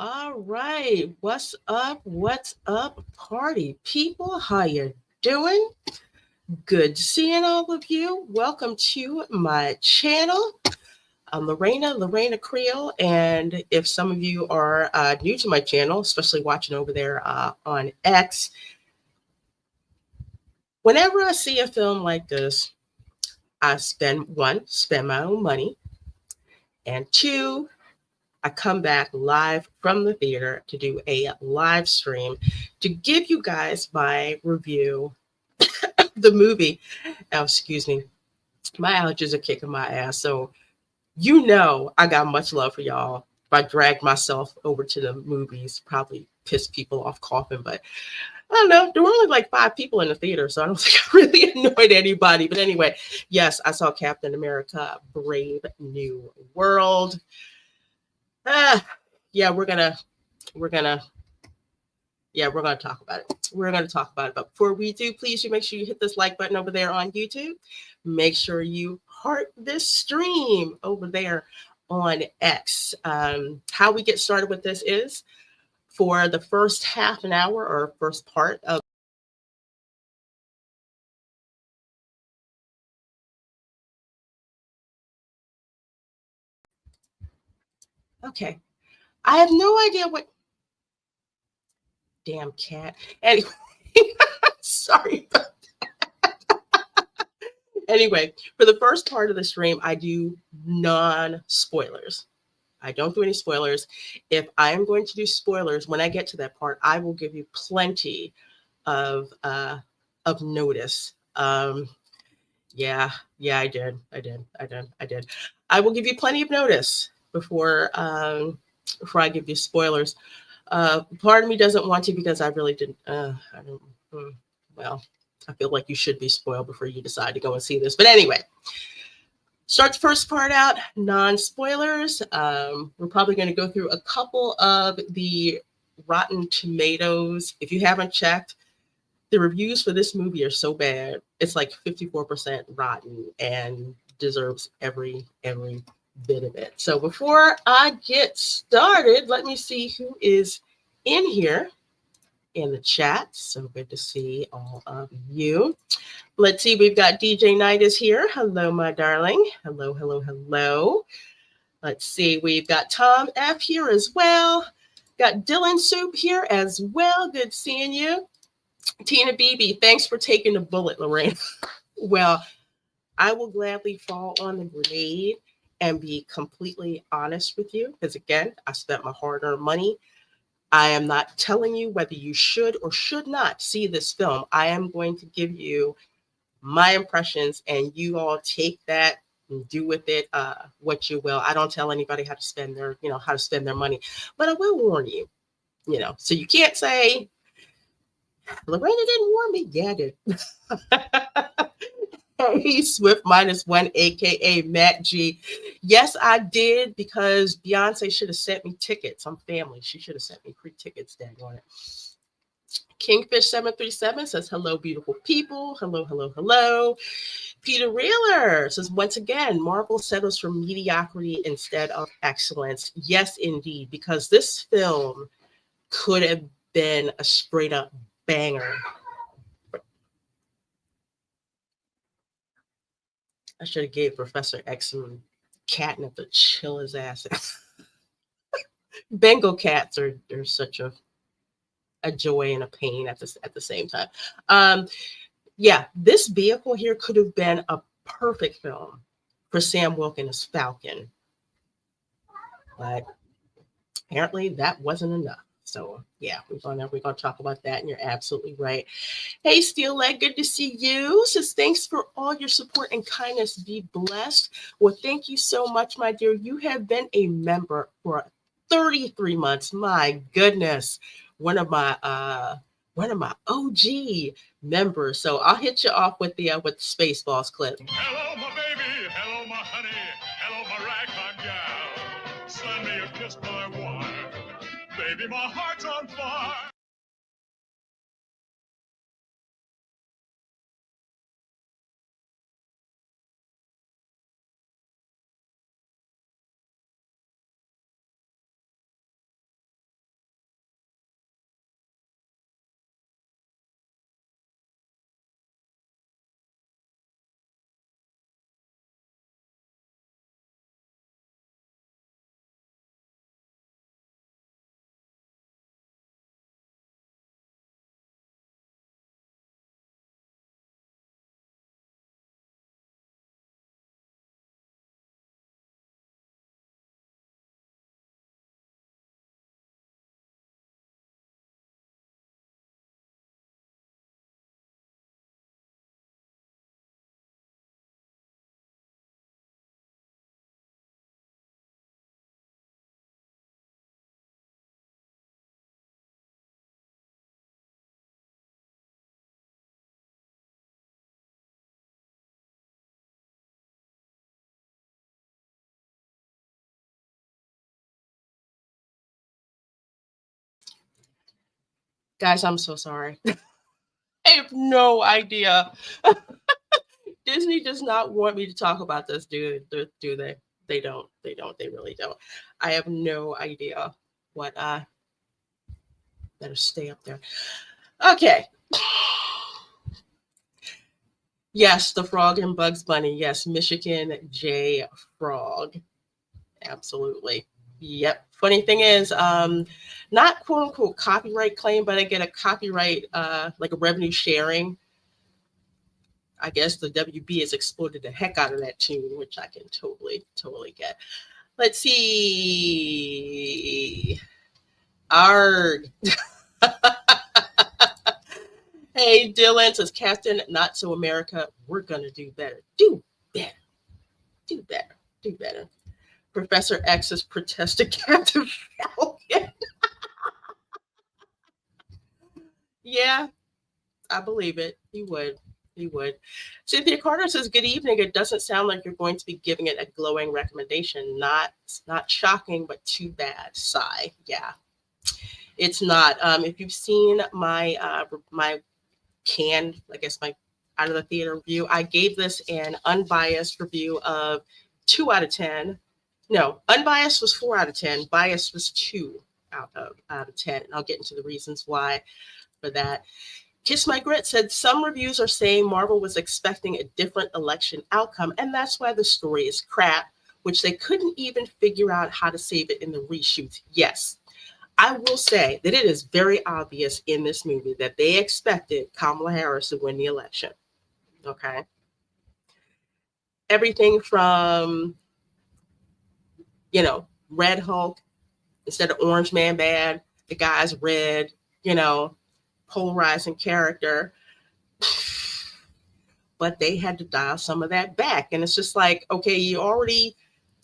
All right. What's up? What's up, party people? How you doing? Good seeing all of you. Welcome to my channel. I'm Lorena Creole, and if some of you are new to my channel, especially watching over there on X, whenever I see a film like this, I spend my own money, and two, I come back live from the theater to do a live stream to give you guys my review of the movie. Oh, excuse me. My allergies are kicking my ass. So, I got much love for y'all. If I dragged myself over to the movies, probably piss people off coughing, but I don't know. There were only like 5 people in the theater, so I don't think I really annoyed anybody. But anyway, yes, I saw Captain America Brave New World. Ah, yeah, we're gonna we're going to talk about it. We're going to talk about it. But before we do, please you make sure you hit this like button over there on YouTube. Make sure you heart this stream over there on X. How we get started with this is for the first half an hour or first part of. Okay. I have no idea what. Damn cat. Anyway, sorry. Anyway, for the first part of the stream, I do non spoilers. I don't do any spoilers. If I am going to do spoilers, when I get to that part, I will give you plenty of notice. Yeah, yeah, I did. I will give you plenty of notice before I give you spoilers. Part of me doesn't want to because I really didn't. I don't. Well, I feel like you should be spoiled before you decide to go and see this. But anyway, start the first part out, non-spoilers. We're probably going to go through a couple of the Rotten Tomatoes. If you haven't checked, the reviews for this movie are so bad. It's like 54% rotten and deserves every bit of it. So before I get started, let me see who is in here in the chat. So good to see all of you. Let's see, we've got DJ Knight is here. Hello, my darling. Hello, hello, hello. Let's see, we've got Tom F here as well. Got Dylan Soup here as well. Good seeing you. Tina BB, thanks for taking the bullet, Lorraine. Well, I will gladly fall on the grenade and be completely honest with you because, again, I spent my hard-earned money. I am not telling you whether you should or should not see this film. I am going to give you my impressions, and you all take that and do with it what you will. I don't tell anybody how to spend their money, but I will warn you. So you can't say Lorena didn't warn me. Yeah, I did. Hey, Swift -1, aka Matt G. Yes, I did because Beyonce should have sent me tickets. I'm family. She should have sent me free tickets. Dang on it. Kingfish737 says, hello, beautiful people. Hello, hello, hello. Peter Reeler says, once again, Marvel settles for mediocrity instead of excellence. Yes, indeed, because this film could have been a straight up banger. I should have gave Professor X some catnip to chill his ass. Bengal cats are such a joy and a pain at the same time. Yeah, this vehicle here could have been a perfect film for Sam Wilkins' Falcon, but apparently that wasn't enough. So yeah, we're gonna talk about that, and you're absolutely right. Hey, Steel Leg, good to see you. Says thanks for all your support and kindness. Be blessed. Well, thank you so much, my dear. You have been a member for 33 months. My goodness, one of my OG members. So I'll hit you off with the Spaceballs clip. Hello, my baby. Hello, my honey. Hello, my ragtime gal. Send me a kiss, my wife. Baby, my heart's on fire. Guys, I'm so sorry. I have no idea. Disney does not want me to talk about this, do they? They don't. They don't. They really don't. I have no idea what better stay up there. Okay. Yes, the frog and Bugs Bunny. Yes, Michigan J Frog. Absolutely. Yep. Funny thing is, not quote unquote copyright claim, but I get a copyright, like a revenue sharing. I guess the WB has exploited the heck out of that tune, which I can totally get. Let's see. Arg. Hey, Dylan says, Captain Not So America, we're going to do better. Do better. Do better. Do better. Professor X has protested Captain Falcon. Yeah, I believe it. He would. He would. Cynthia Carter says, good evening. It doesn't sound like you're going to be giving it a glowing recommendation. Not shocking, but too bad. Sigh. Yeah. It's not. If you've seen my my canned, I guess my out of the theater review, I gave this an unbiased review of 2 out of 10. No, unbiased was 4 out of 10. Biased was 2 out of 10. And I'll get into the reasons why for that. Kiss My Grit said some reviews are saying Marvel was expecting a different election outcome, and that's why the story is crap, which they couldn't even figure out how to save it in the reshoots. Yes, I will say that it is very obvious in this movie that they expected Kamala Harris to win the election. Okay. Everything from, Red Hulk instead of Orange Man bad, the guy's red, polarizing character. But they had to dial some of that back. And it's just like, okay, you already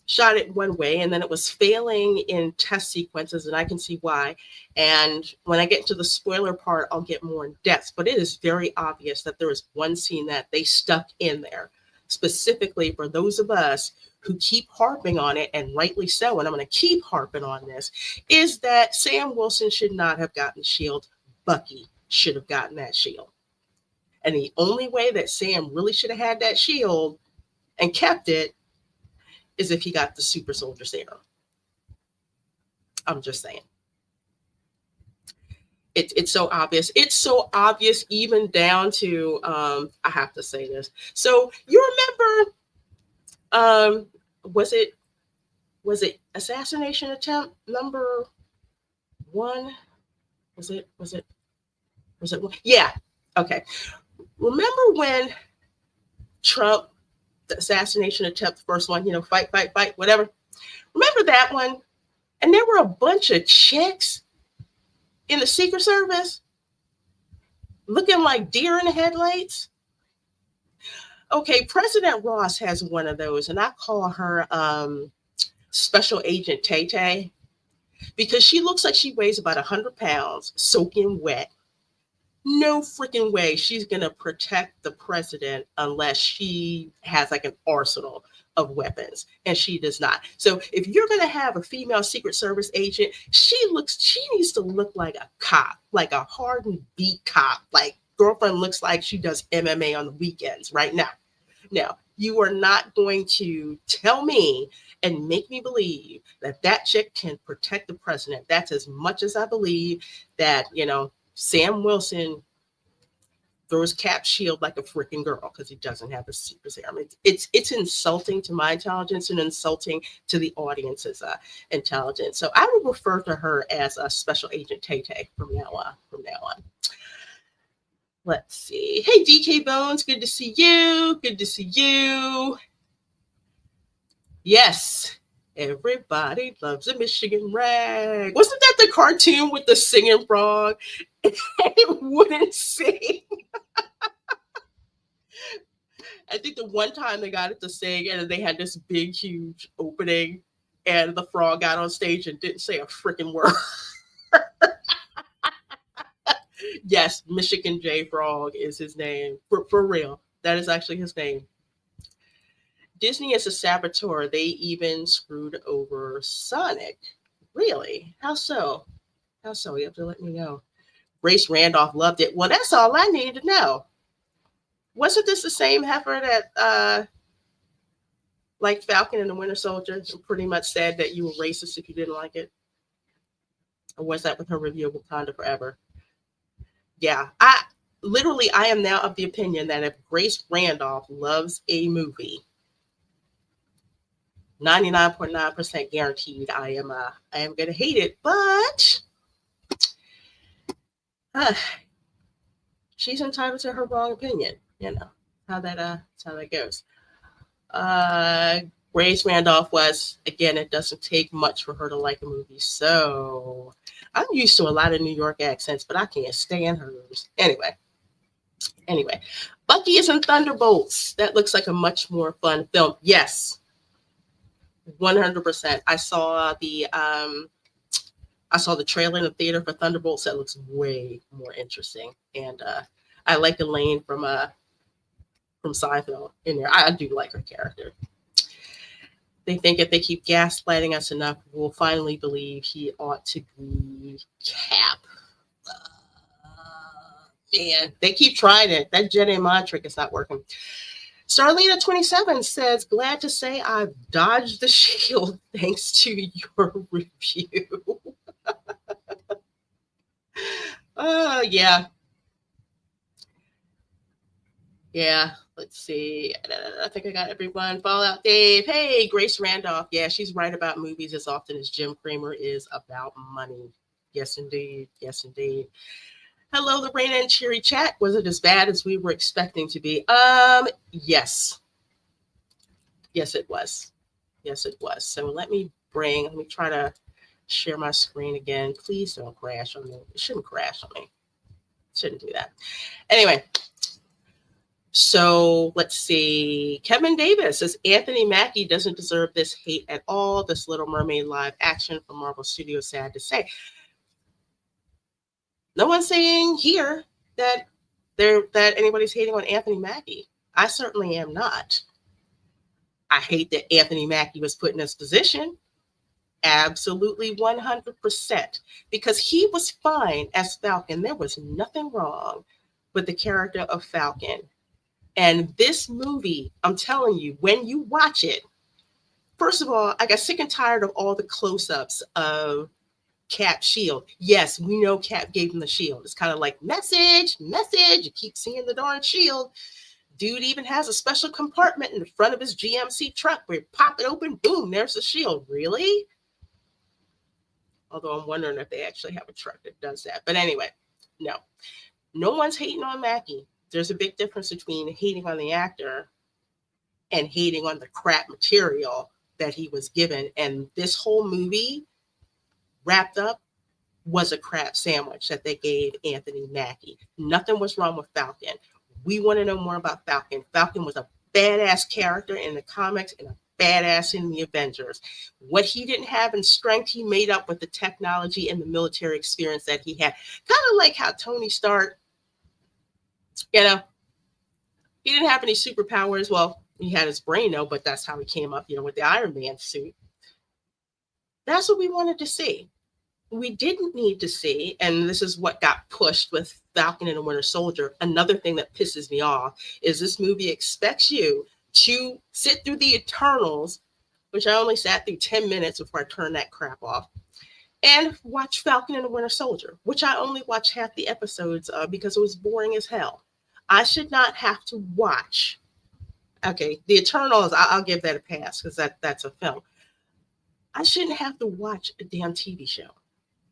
shot it one way and then it was failing in test sequences, and I can see why. And when I get to the spoiler part, I'll get more in depth, but it is very obvious that there is one scene that they stuck in there specifically for those of us who keep harping on it, and rightly so, and I'm going to keep harping on this, is that Sam Wilson should not have gotten the shield. Bucky should have gotten that shield. And the only way that Sam really should have had that shield and kept it is if he got the super soldier serum. I'm just saying. It's so obvious. It's so obvious even down to, I have to say this. So you remember, was it assassination attempt number 1? Was it one? Yeah. Okay. Remember when Trump, the assassination attempt, the first one, fight, whatever. Remember that one? And there were a bunch of chicks in the Secret Service looking like deer in the headlights. Okay, President Ross has one of those, and I call her Special Agent Tay Tay, because she looks like she weighs about 100 pounds, soaking wet. No freaking way she's going to protect the president unless she has like an arsenal of weapons, and she does not. So if you're going to have a female Secret Service agent, she needs to look like a cop, like a hardened beat cop. Like girlfriend looks like she does MMA on the weekends right now. Now, you are not going to tell me and make me believe that chick can protect the president. That's as much as I believe that, Sam Wilson throws Cap's shield like a freaking girl because he doesn't have the super serum. It's insulting to my intelligence and insulting to the audience's intelligence. So I would refer to her as a Special Agent Tay Tay from now on. Let's see. Hey, DK Bones, good to see you. Good to see you. Yes. Everybody loves a Michigan rag. Wasn't that the cartoon with the singing frog? It wouldn't sing. I think the one time they got it to sing, and they had this big, huge opening, and the frog got on stage and didn't say a freaking word. Yes, Michigan J Frog is his name. For real. That is actually his name. Disney is a saboteur. They even screwed over Sonic. Really? How so? You have to let me know. Grace Randolph loved it. Well, that's all I need to know. Wasn't this the same heifer that liked Falcon and the Winter Soldier and pretty much said that you were racist if you didn't like it? Or was that with her review of Wakanda Forever? Yeah, I am now of the opinion that if Grace Randolph loves a movie, 99.9% guaranteed I am going to hate it, but she's entitled to her wrong opinion. You know how that goes. Grace Randolph was, again, it doesn't take much for her to like a movie. So I'm used to a lot of New York accents, but I can't stand hers. Anyway, Bucky is in Thunderbolts. That looks like a much more fun film. Yes, 100%. I saw the trailer in the theater for Thunderbolts. That looks way more interesting, and I like Elaine from Seinfeld in there. I do like her character. They think if they keep gaslighting us enough, we'll finally believe he ought to be Cap. Man, they keep trying it. That Jedi mind trick is not working. Starlina27 says, glad to say I've dodged the shield thanks to your review. Oh, yeah. Yeah, let's see. I think I got everyone. Fallout Dave. Hey, Grace Randolph. Yeah, she's right about movies as often as Jim Cramer is about money. Yes, indeed. Yes, indeed. Hello, the Reina and Cheery chat. Was it as bad as we were expecting to be? Yes. Yes, it was. Yes, it was. So let me try to share my screen again. Please don't crash on me. It shouldn't crash on me. Shouldn't do that. Anyway. So let's see. Kevin Davis says Anthony Mackie doesn't deserve this hate at all. This Little Mermaid live action from Marvel Studios, sad to say. No one's saying here that anybody's hating on Anthony Mackie. I certainly am not. I hate that Anthony Mackie was put in this position. Absolutely 100%. Because he was fine as Falcon. There was nothing wrong with the character of Falcon. And this movie, I'm telling you, when you watch it, first of all, I got sick and tired of all the close-ups of Cap's shield. Yes, we know Cap gave him the shield. It's kind of like message. You keep seeing the darn shield. Dude even has a special compartment in the front of his GMC truck where you pop it open, boom, there's the shield. Really? Although I'm wondering if they actually have a truck that does that. But anyway, no one's hating on Mackie. There's a big difference between hating on the actor and hating on the crap material that he was given. And this whole movie wrapped up was a crap sandwich that they gave Anthony Mackie. Nothing was wrong with Falcon. We want to know more about Falcon. Falcon was a badass character in the comics and a badass in the Avengers. What he didn't have in strength, he made up with the technology and the military experience that he had. Kind of like how Tony Stark, you know, he didn't have any superpowers. Well, he had his brain, though, but that's how he came up, with the Iron Man suit. That's what we wanted to see. We didn't need to see, and this is what got pushed with Falcon and the Winter Soldier. Another thing that pisses me off is this movie expects you to sit through the Eternals, which I only sat through 10 minutes before I turned that crap off, and watch Falcon and the Winter Soldier, which I only watched half the episodes because it was boring as hell. I should not have to watch. Okay, the Eternals, I'll give that a pass because that's a film. I shouldn't have to watch a damn TV show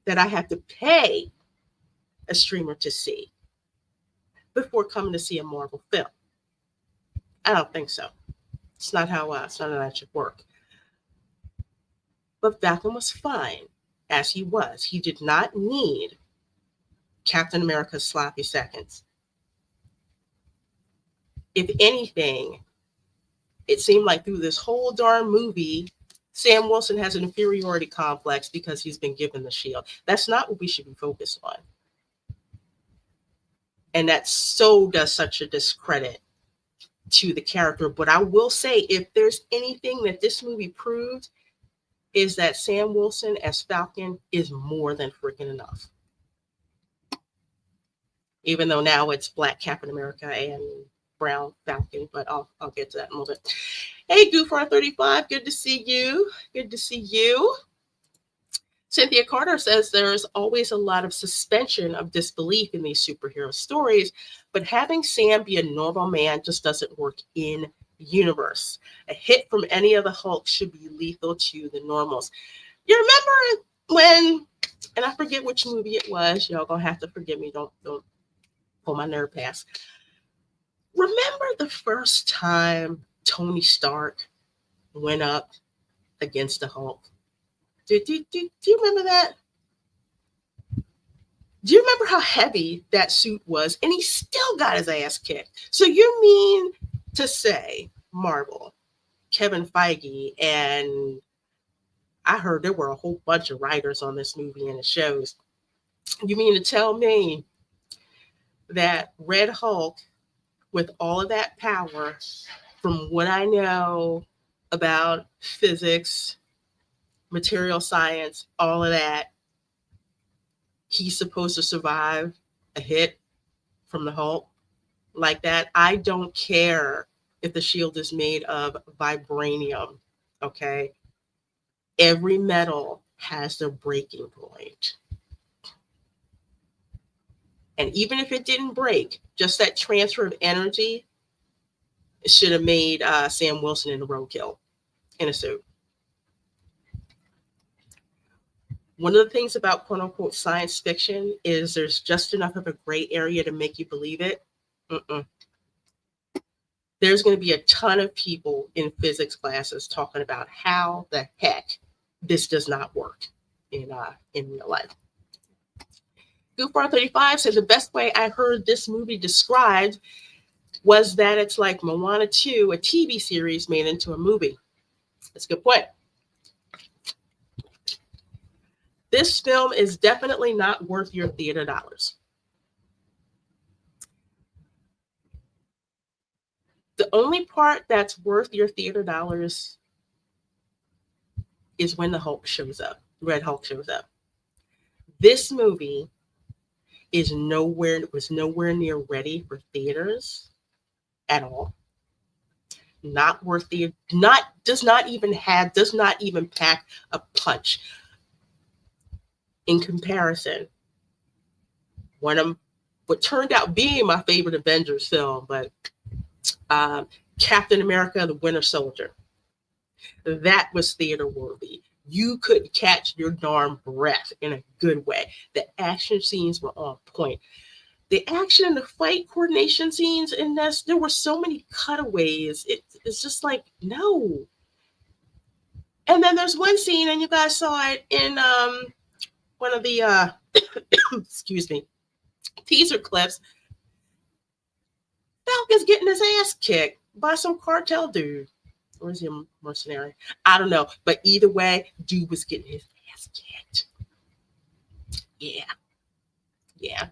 that I have to pay a streamer to see before coming to see a Marvel film. I don't think so. It's not how that should work. But Falcon was fine as he was. He did not need Captain America's sloppy seconds. If anything, it seemed like through this whole darn movie, Sam Wilson has an inferiority complex because he's been given the shield. That's not what we should be focused on. And that so does such a discredit to the character. But I will say, if there's anything that this movie proved, is that Sam Wilson as Falcon is more than freaking enough. even though now it's Black Captain America and Brown Falcon, but I'll get to that in a little bit. Hey, Goof435, good to see you. Good to see you. Cynthia Carter says there's always a lot of suspension of disbelief in these superhero stories, but having Sam be a normal man just doesn't work in universe. A hit from any of the Hulk should be lethal to the normals. You remember when, and I forget which movie it was, y'all gonna have to forgive me, don't pull my nerve past. Remember the first time Tony Stark went up against the Hulk? Do you remember that? Do you remember how heavy that suit was? And he still got his ass kicked. So you mean to say, Marvel, Kevin Feige, and I heard there were a whole bunch of writers on this movie and it shows. You mean to tell me that Red Hulk, with all of that power, from what I know about physics, material science, all of that, he's supposed to survive a hit from the Hulk like that? I don't care if the shield is made of vibranium, okay? Every metal has their breaking point. And even if it didn't break, just that transfer of energy should have made Sam Wilson in the roadkill in a suit. One of the things about quote unquote science fiction is there's just enough of a gray area to make you believe it. There's going to be a ton of people in physics classes talking about how the heck this does not work in real life. Goof435 said the best way I heard this movie described was that it's like Moana 2, a TV series made into a movie. That's a good point. This film is definitely not worth your theater dollars. The only part that's worth your theater dollars is when the Hulk shows up, Red Hulk shows up. This movie was nowhere near ready for theaters at all. Not worth the, does not even pack a punch. In comparison, one of what turned out being my favorite Avengers film, but Captain America, the Winter Soldier, that was theater worthy. You could catch your darn breath in a good way. The action scenes were on point. The action and the fight coordination scenes in this, there were so many cutaways. It's just like, no. And then there's one scene, and you guys saw it in one of the excuse me, teaser clips. Falcon's getting his ass kicked by some cartel dude. Or is he a mercenary? I don't know. But either way, dude was getting his ass kicked. Yeah.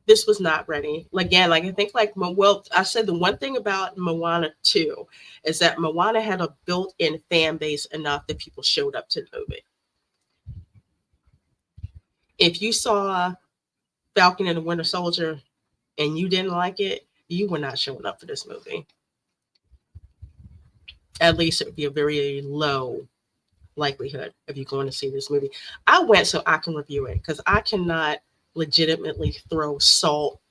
This was not ready. Again, I think I said the one thing about Moana 2 is that Moana had a built-in fan base enough that people showed up to the movie. If you saw Falcon and the Winter Soldier and you didn't like it, you were not showing up for this movie. At least it would be a very low likelihood of you going to see this movie. I went so I can review it because I cannot legitimately throw salt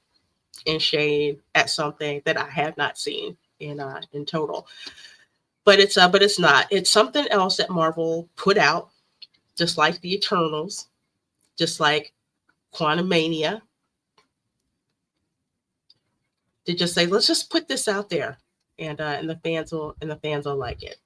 and shade at something that I have not seen in total. But it's not. It's something else that Marvel put out, just like the Eternals, just like Quantumania. To just say, let's just put this out there, and the fans will like it.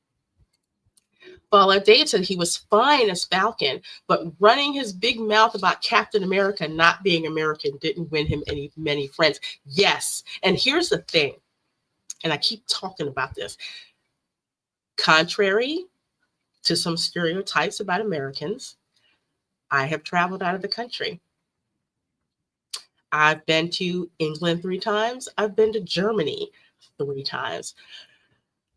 Fallout Dave said he was fine as Falcon, but running his big mouth about Captain America not being American didn't win him many friends. Yes, and here's the thing, and I keep talking about this. Contrary to some stereotypes about Americans, I have traveled out of the country. I've been to England 3 times. I've been to Germany 3 times.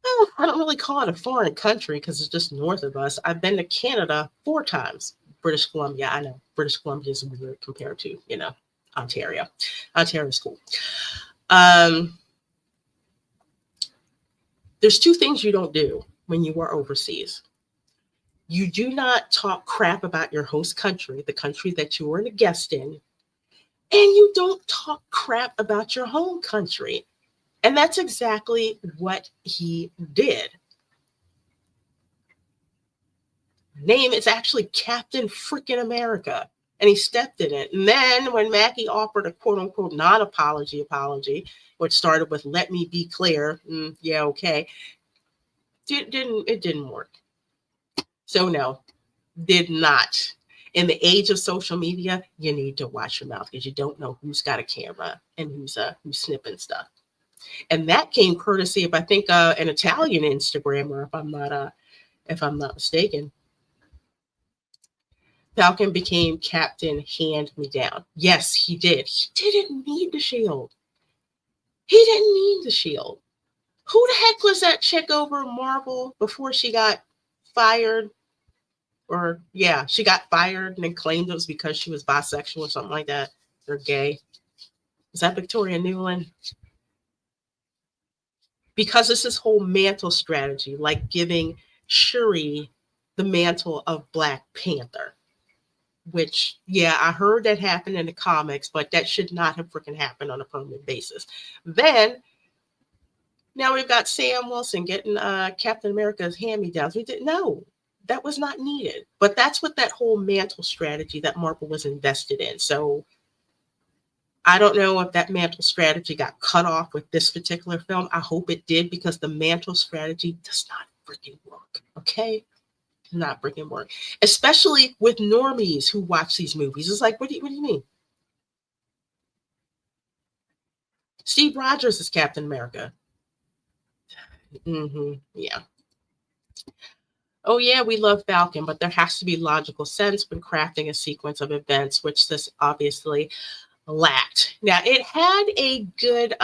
Well, I don't really call it a foreign country because it's just north of us. I've been to Canada 4 times. British Columbia, I know. British Columbia is weird compared to, Ontario. Ontario school. There's two things you don't do when you are overseas. You do not talk crap about your host country, the country that you are a guest in, and you don't talk crap about your home country. And that's exactly what he did. Name is actually Captain Freaking America. And he stepped in it. And then when Mackie offered a quote unquote non-apology, which started with "let me be clear," yeah, okay, it didn't work. So no, did not. In the age of social media, you need to watch your mouth because you don't know who's got a camera and who's snipping stuff. And that came courtesy of, I think, an Italian Instagrammer, if I'm not mistaken. Falcon became Captain Hand Me Down. Yes, he did. He didn't need the shield. He didn't need the shield. Who the heck was that chick over Marvel before she got fired? Or, yeah, she got fired and then claimed it was because she was bisexual or something like that. Or gay. Is that Victoria Newland? Because it's this whole mantle strategy, like giving Shuri the mantle of Black Panther. Which, yeah, I heard that happened in the comics, but that should not have freaking happened on a permanent basis. Then, now we've got Sam Wilson getting Captain America's hand-me-downs. We didn't know. That was not needed. But that's what that whole mantle strategy that Marvel was invested in. So, I don't know if that mantle strategy got cut off with this particular film. I hope it did, because the mantle strategy does not freaking work, okay? Not freaking work, especially with normies who watch these movies. It's like, what do you mean? Steve Rogers is Captain America. Yeah. Oh yeah, we love Falcon, but there has to be logical sense when crafting a sequence of events, which this obviously lacked. Now, it had a good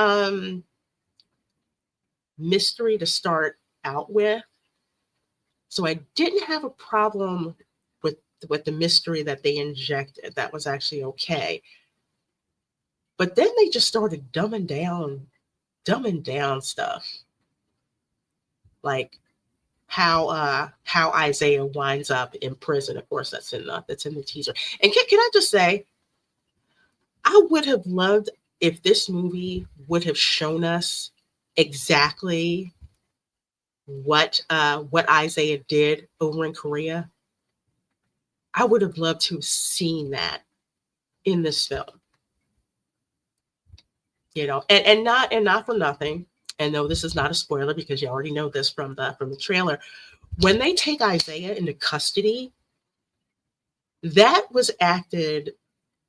mystery to start out with. So I didn't have a problem with the mystery that they injected. That was actually okay. But then they just started dumbing down stuff. Like how Isaiah winds up in prison. Of course, that's in the teaser. And can I just say, I would have loved if this movie would have shown us exactly what Isaiah did over in Korea. I would have loved to have seen that in this film. You know, and not for nothing. And no, this is not a spoiler because you already know this from the trailer. When they take Isaiah into custody, that was acted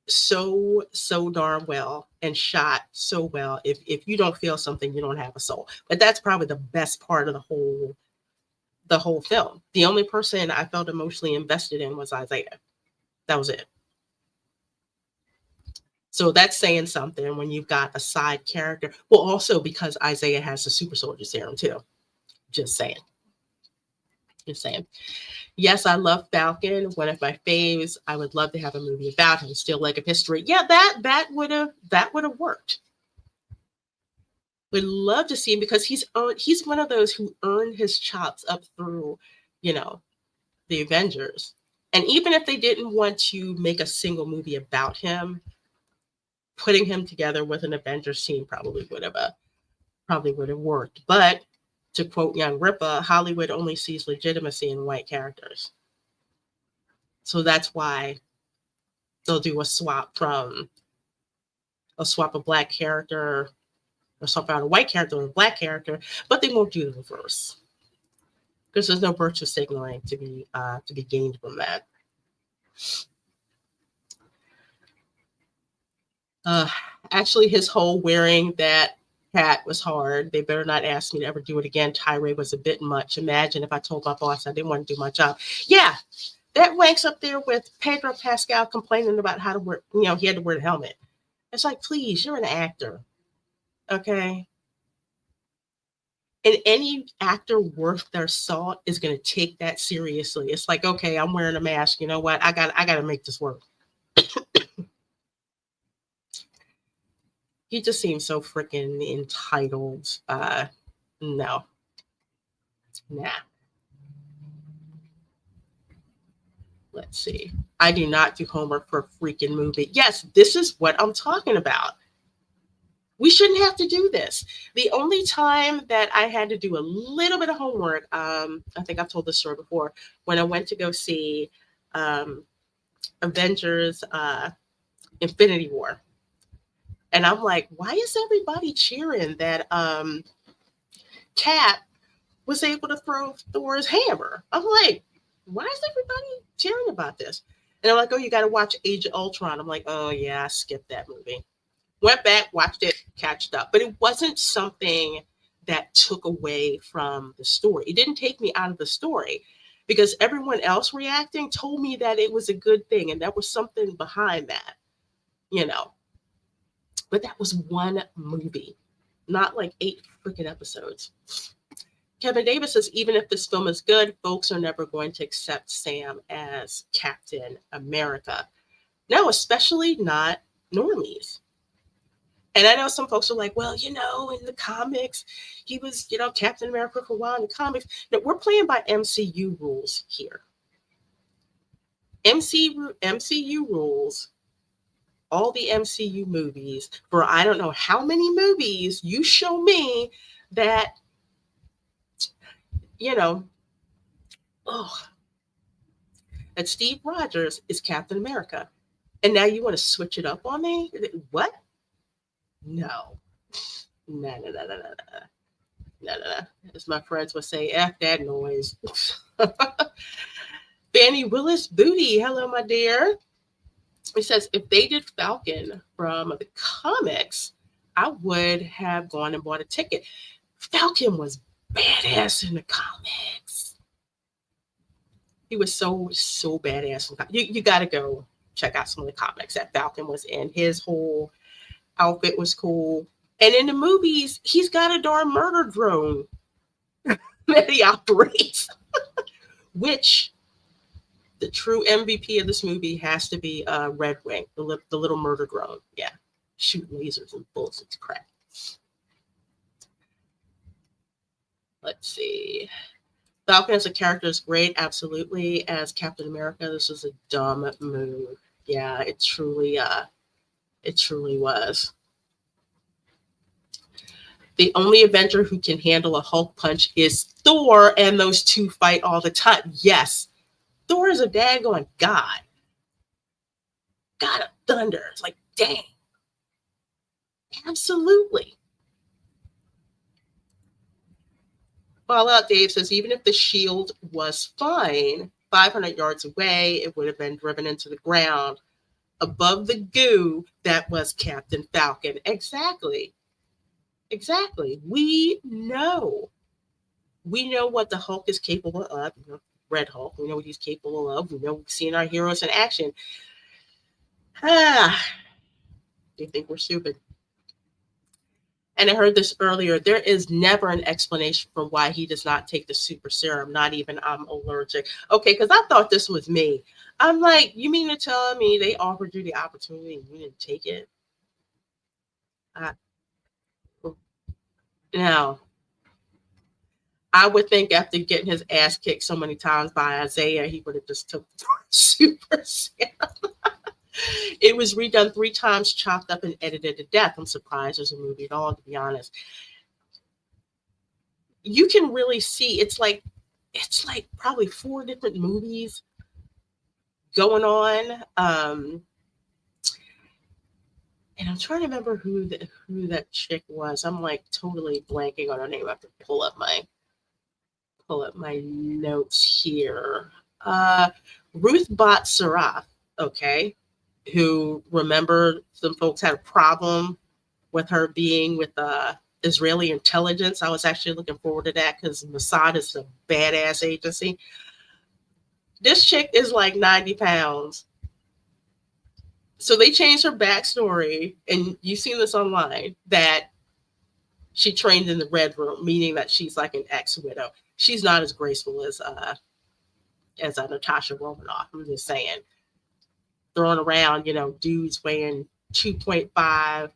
so darn well and shot so well. If you don't feel something, you don't have a soul. But that's probably the best part of the whole film. The only person I felt emotionally invested in was Isaiah. That was it. So that's saying something when you've got a side character. Well, also because Isaiah has the super soldier serum too. Just saying. Yes, I love Falcon. One of my faves. I would love to have a movie about him. Still Leg of History. Yeah, that would have worked. Would love to see him because he's one of those who earned his chops up through, the Avengers. And even if they didn't want to make a single movie about him, putting him together with an Avengers team probably would have worked. But to quote Young Ripa, Hollywood only sees legitimacy in white characters. So that's why they'll do a swap a black character or swap out a white character with a black character, but they won't do the reverse. Because there's no virtue signaling to be gained from that. Actually, his whole wearing that hat was hard. They better not ask me to ever do it again. Tirade was a bit much. Imagine if I told my boss I didn't want to do my job. Yeah, that ranks up there with Pedro Pascal complaining about how to wear, he had to wear the helmet. It's like, please, you're an actor. Okay. And any actor worth their salt is going to take that seriously. It's like, okay, I'm wearing a mask. You know what? I got to make this work. He just seems so freaking entitled. No. Nah. Let's see. I do not do homework for a freaking movie. Yes, this is what I'm talking about. We shouldn't have to do this. The only time that I had to do a little bit of homework, I think I've told this story before, when I went to go see Avengers Infinity War. And I'm like, why is everybody cheering that Cap was able to throw Thor's hammer? I'm like, why is everybody cheering about this? And they're like, oh, you got to watch Age of Ultron. I'm like, oh, yeah, I skipped that movie. Went back, watched it, catched up. But it wasn't something that took away from the story. It didn't take me out of the story because everyone else reacting told me that it was a good thing. And there was something behind that, you know. But that was one movie, not like 8 freaking episodes. Kevin Davis says, even if this film is good, folks are never going to accept Sam as Captain America. No, especially not normies. And I know some folks are like, well, you know, in the comics, he was, you know, Captain America for a while in the comics. No, we're playing by MCU rules here. MCU rules, all the MCU movies, for I don't know how many movies, you show me that, you know, that Steve Rogers is Captain America. And now you want to switch it up on me? What? No. No. As my friends would say, F that noise. Fanny Willis Booty, hello, my dear. He says, if they did Falcon from the comics, I would have gone and bought a ticket. Falcon was badass in the comics. He was so badass. You got to go check out some of the comics that Falcon was in. His whole outfit was cool. And in the movies, he's got a darn murder drone that he operates, which the true MVP of this movie has to be Red Wing, the little murder drone. Yeah, shoot lasers and bullets. It's crap. Let's see. Falcon as a character is great, absolutely. As Captain America, this was a dumb move. Yeah, it truly was. The only Avenger who can handle a Hulk punch is Thor, and those two fight all the time. Yes, Thor is a daggone god. God of thunder. It's like, dang. Absolutely. Fallout Dave says, even if the shield was fine, 500 yards away, it would have been driven into the ground above the goo that was Captain Falcon. Exactly. We know what the Hulk is capable of. You know, Red Hulk. We know what he's capable of. We know we've seen our heroes in action. They think we're stupid. And I heard this earlier. There is never an explanation for why he does not take the super serum. Not even I'm allergic. Okay, because I thought this was me. I'm like, you mean to tell me they offered you the opportunity and you didn't take it? Now, I would think after getting his ass kicked so many times by Isaiah, he would have just took the super serum. It was redone 3 times, chopped up and edited to death. I'm surprised there's a movie at all, to be honest. You can really see it's like probably 4 different movies going on. And I'm trying to remember who that chick was. I'm like totally blanking on her name. I have to pull up my notes here. Ruth Bott Saraf, okay, who, remember, some folks had a problem with her being with Israeli intelligence. I was actually looking forward to that because Mossad is a badass agency. This chick is like 90 pounds. So they changed her backstory, and you've seen this online, that she trained in the Red Room, meaning that she's like an ex-widow. She's not as graceful as Natasha Romanoff. I'm just saying. Throwing around, dudes weighing 2.5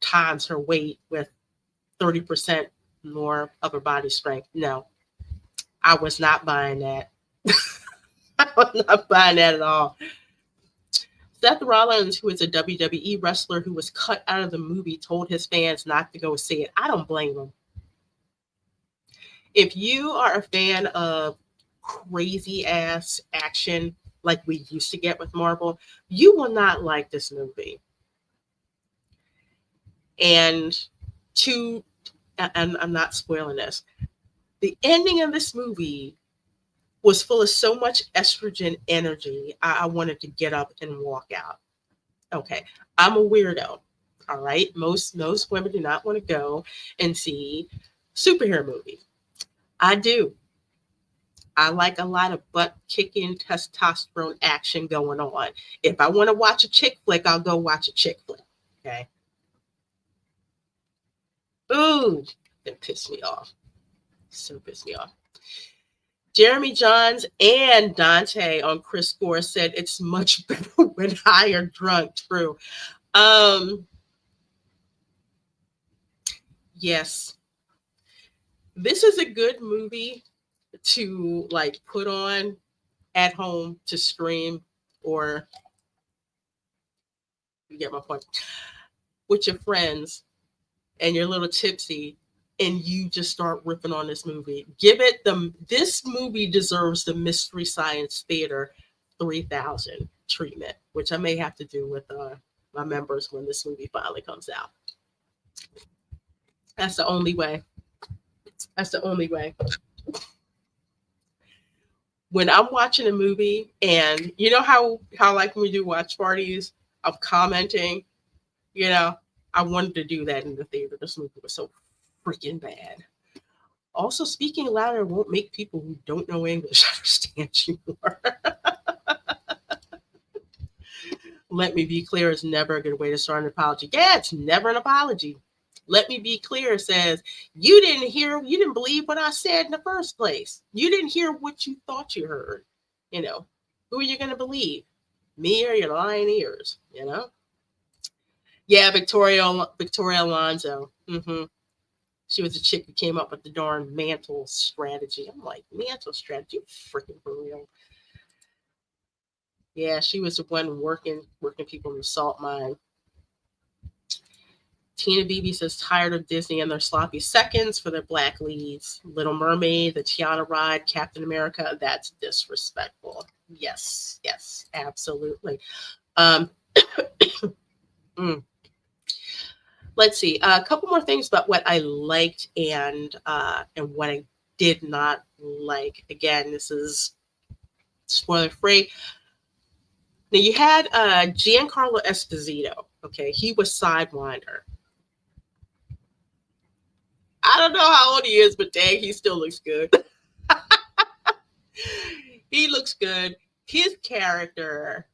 times her weight with 30% more upper body strength. No, I was not buying that. I was not buying that at all. Seth Rollins, who is a WWE wrestler who was cut out of the movie, told his fans not to go see it. I don't blame him. If you are a fan of crazy ass action like we used to get with Marvel, you will not like this movie. And I'm not spoiling this, the ending of this movie was full of so much estrogen energy. I wanted to get up and walk out. Okay, I'm a weirdo. All right, most women do not want to go and see superhero movies. I do. I like a lot of butt kicking, testosterone action going on. If I want to watch a chick flick, I'll go watch a chick flick. Okay. Ooh, that pissed me off. So pissed me off. Jeremy Johns and Dante on Chris Gore said it's much better when high or drunk. True. Yes. This is a good movie to like put on at home to stream, or you get my point, with your friends and you're a little tipsy and you just start ripping on this movie. This movie deserves the Mystery Science Theater 3000 treatment, which I may have to do with my members when this movie finally comes out. That's the only way. That's the only way. When I'm watching a movie, and you know how like when we do watch parties, I'm commenting, I wanted to do that in the theater. This movie was so freaking bad. Also, speaking louder won't make people who don't know English understand you more. Let me be clear is never a good way to start an apology. Yeah, it's never an apology. Let me be clear says, you didn't believe what I said in the first place. You didn't hear what you thought you heard. Who are you going to believe? Me or your lying ears, Yeah, Victoria Alonso. She was the chick who came up with the darn mantle strategy. I'm like, mantle strategy? Freaking for real. Yeah, she was the one working people in the salt mine. Tina Beebe says, tired of Disney and their sloppy seconds for their black leads. Little Mermaid, the Tiana ride, Captain America, that's disrespectful. Yes, absolutely. Let's see. A couple more things about what I liked and what I did not like. Again, this is spoiler free. Now you had Giancarlo Esposito. Okay, he was Sidewinder. I don't know how old he is, but dang, he still looks good. He looks good. His character,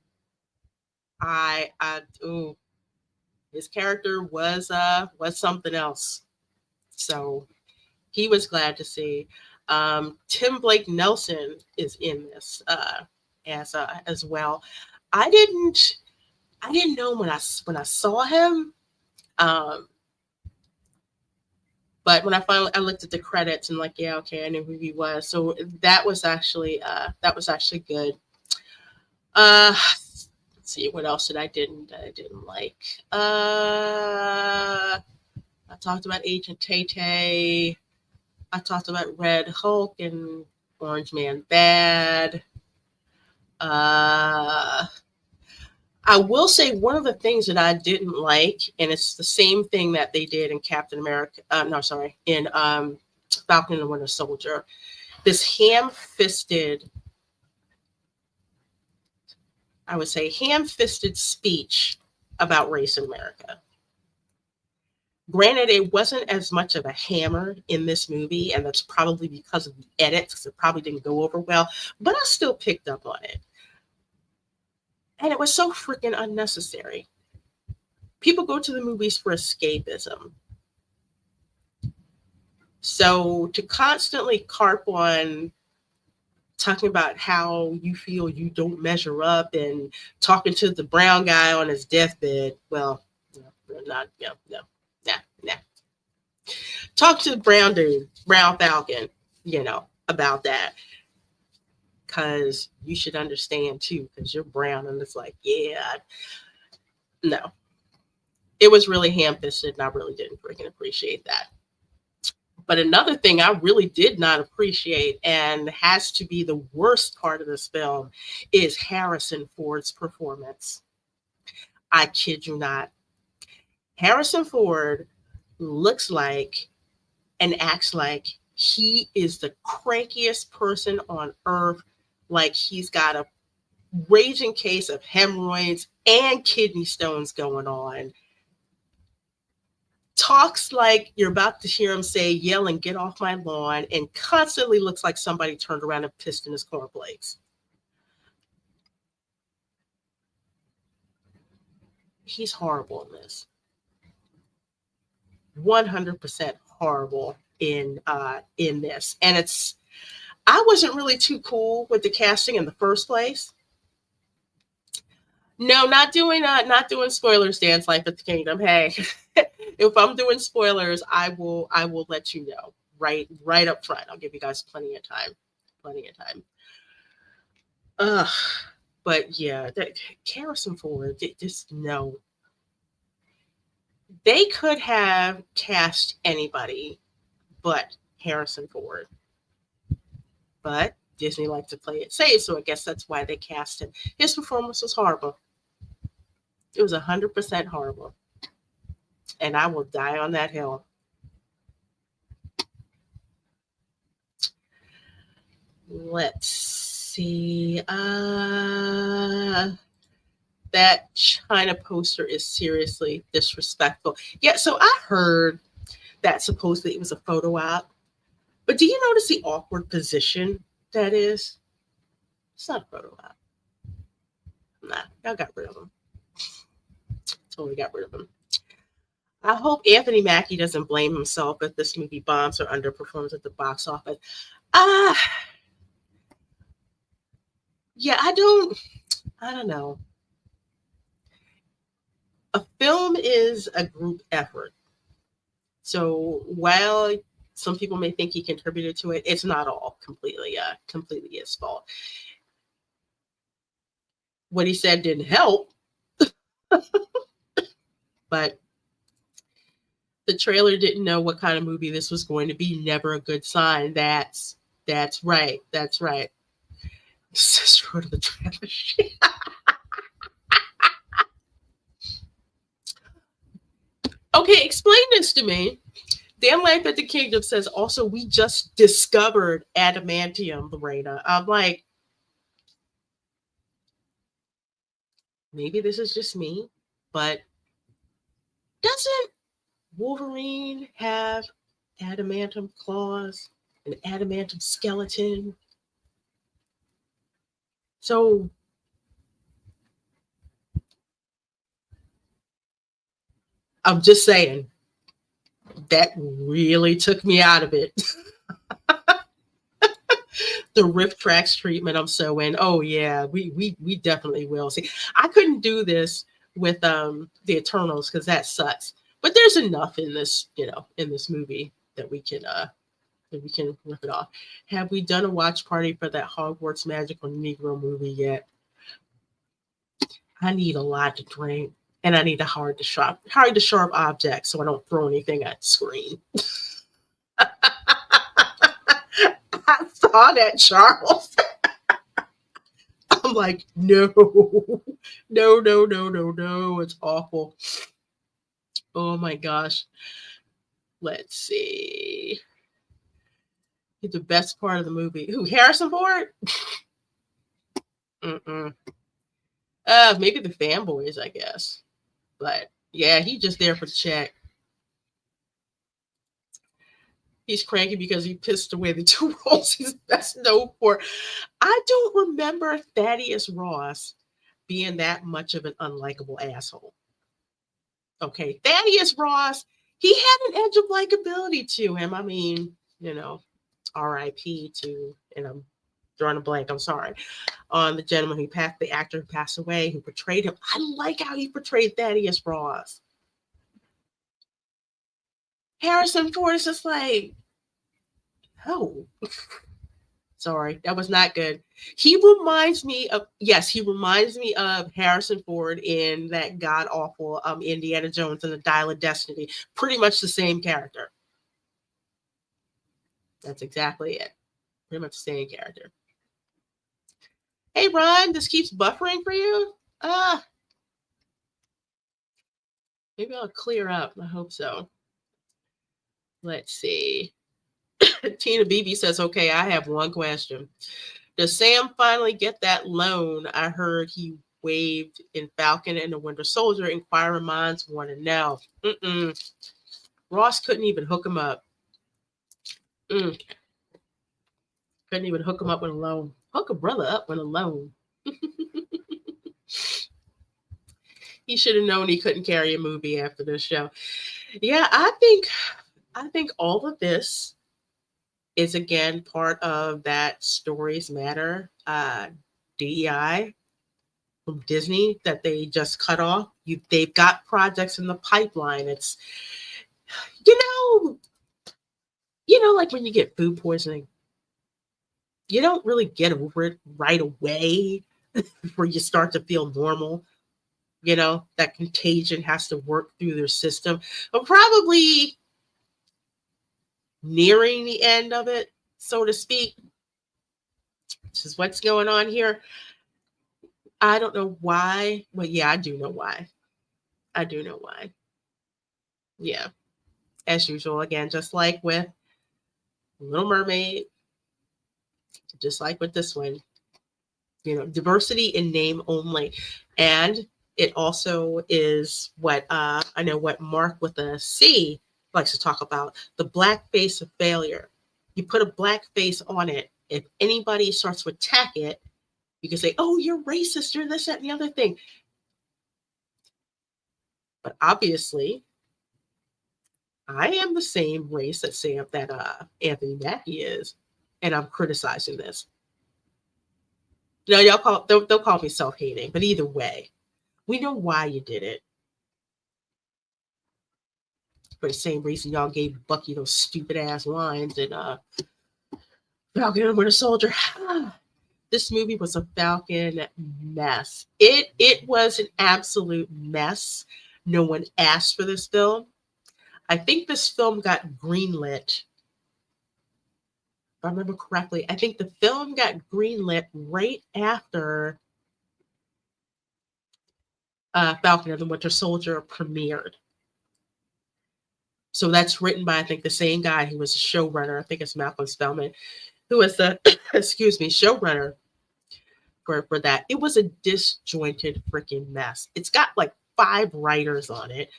his character was something else. So he was glad to see. Tim Blake Nelson is in this as well. I didn't know when I saw him. But when I looked at the credits and like, yeah, okay, I knew who he was. So that was actually good. Let's see, what else I didn't like. I talked about Agent Tay-Tay. I talked about Red Hulk and Orange Man Bad. I will say one of the things that I didn't like, and it's the same thing that they did in Captain America. In Falcon and the Winter Soldier. This ham-fisted speech about race in America. Granted, it wasn't as much of a hammer in this movie, and that's probably because of the edits, because it probably didn't go over well, but I still picked up on it. And it was so freaking unnecessary. People go to the movies for escapism. So to constantly harp on talking about how you feel you don't measure up and talking to the brown guy on his deathbed, well, no. Talk to Brown dude, Brown Falcon, you know, about that. Because you should understand too, because you're brown and it's like, yeah, no. It was really ham-fisted and I really didn't freaking appreciate that. But another thing I really did not appreciate and has to be the worst part of this film is Harrison Ford's performance. I kid you not. Harrison Ford looks like and acts like he is the crankiest person on earth. Like he's got a raging case of hemorrhoids and kidney stones going on. Talks like you're about to hear him say, yell and get off my lawn, and constantly looks like somebody turned around and pissed in his cornflakes. He's horrible in this. 100% horrible in this. And I wasn't really too cool with the casting in the first place. No, not doing spoilers, Dance Life at the Kingdom. Hey, if I'm doing spoilers, I will let you know right up front. I'll give you guys plenty of time. But yeah, Harrison Ford, just no. They could have cast anybody but Harrison Ford. But Disney liked to play it safe, so I guess that's why they cast him. His performance was horrible. It was 100% horrible. And I will die on that hill. Let's see. That China poster is seriously disrespectful. Yeah, so I heard that supposedly it was a photo op. But do you notice the awkward position that is? It's not a photo op. Nah, y'all got rid of him. Totally got rid of him. I hope Anthony Mackie doesn't blame himself if this movie bombs or underperforms at the box office. Yeah, I don't know. A film is a group effort. So while some people may think he contributed to it, it's not all completely his fault. What he said didn't help. But the trailer didn't know what kind of movie this was going to be. Never a good sign. That's right. That's right. Sister of the trailer. Okay, explain this to me. Dan Life at the Kingdom says also we just discovered adamantium, Reina. I'm like, maybe this is just me, but doesn't Wolverine have adamantium claws, an adamantium skeleton? So I'm just saying that really took me out of it. The riff tracks treatment I'm so in. Oh yeah, we definitely will. See, I couldn't do this with the Eternals because that sucks. But there's enough in this, in this movie that we can rip it off. Have we done a watch party for that Hogwarts Magical Negro movie yet? I need a lot to drink, and I need a hard to sharp object so I don't throw anything at the screen. I saw that, Charles. I'm like, no, it's awful. Oh my gosh. Let's see. The best part of the movie. Who, Harrison Ford? Maybe the fanboys, I guess. But yeah, he's just there for the check. He's cranky because he pissed away the two roles he's best known for. I don't remember Thaddeus Ross being that much of an unlikable asshole. Okay, Thaddeus Ross, he had an edge of likability to him. I mean, R.I.P. to, and I'm drawing a blank, I'm sorry, on the gentleman the actor who passed away, who portrayed him. I like how he portrayed Thaddeus Ross. Harrison Ford is just like, oh, sorry, that was not good. He reminds me of, yes, he reminds me of Harrison Ford in that god awful Indiana Jones and the Dial of Destiny. Pretty much the same character. That's exactly it. Pretty much the same character. Hey, Ron, this keeps buffering for you? Maybe I'll clear up. I hope so. Let's see. Tina Beebe says, okay, I have one question. Does Sam finally get that loan I heard he waived in Falcon and the Winter Soldier? Inquiring minds want to know. Ross couldn't even hook him up. Couldn't even hook him up with a loan. Hook a brother up with a loan. He should have known he couldn't carry a movie after this show. Yeah, I think all of this is again part of that Stories Matter DEI from Disney that they just cut off. They've got projects in the pipeline. It's like when you get food poisoning, you don't really get over it right away before you start to feel normal. That contagion has to work through their system. But probably nearing the end of it, so to speak. This is what's going on here. I don't know why. Well, yeah, I do know why. Yeah. As usual, again, just like with Little Mermaid, just like with this one, diversity in name only. And it also is what I know what Mark with a C likes to talk about, the black face of failure. You put a black face on it. If anybody starts to attack it, you can say, oh, you're racist, you're this, that, and the other thing. But obviously, I am the same race that Anthony Mackie is, and I'm criticizing this. Y'all they'll call me self-hating, but either way, we know why you did it. For the same reason y'all gave Bucky those stupid ass lines and Falcon and Winter Soldier. This movie was a Falcon mess. It was an absolute mess. No one asked for this film. I think this film got greenlit. If I remember correctly, I think the film got greenlit right after Falcon and the Winter Soldier premiered. So that's written by, I think, the same guy who was a showrunner. I think it's Malcolm Spellman, who was the, showrunner for that. It was a disjointed freaking mess. It's got like 5 writers on it.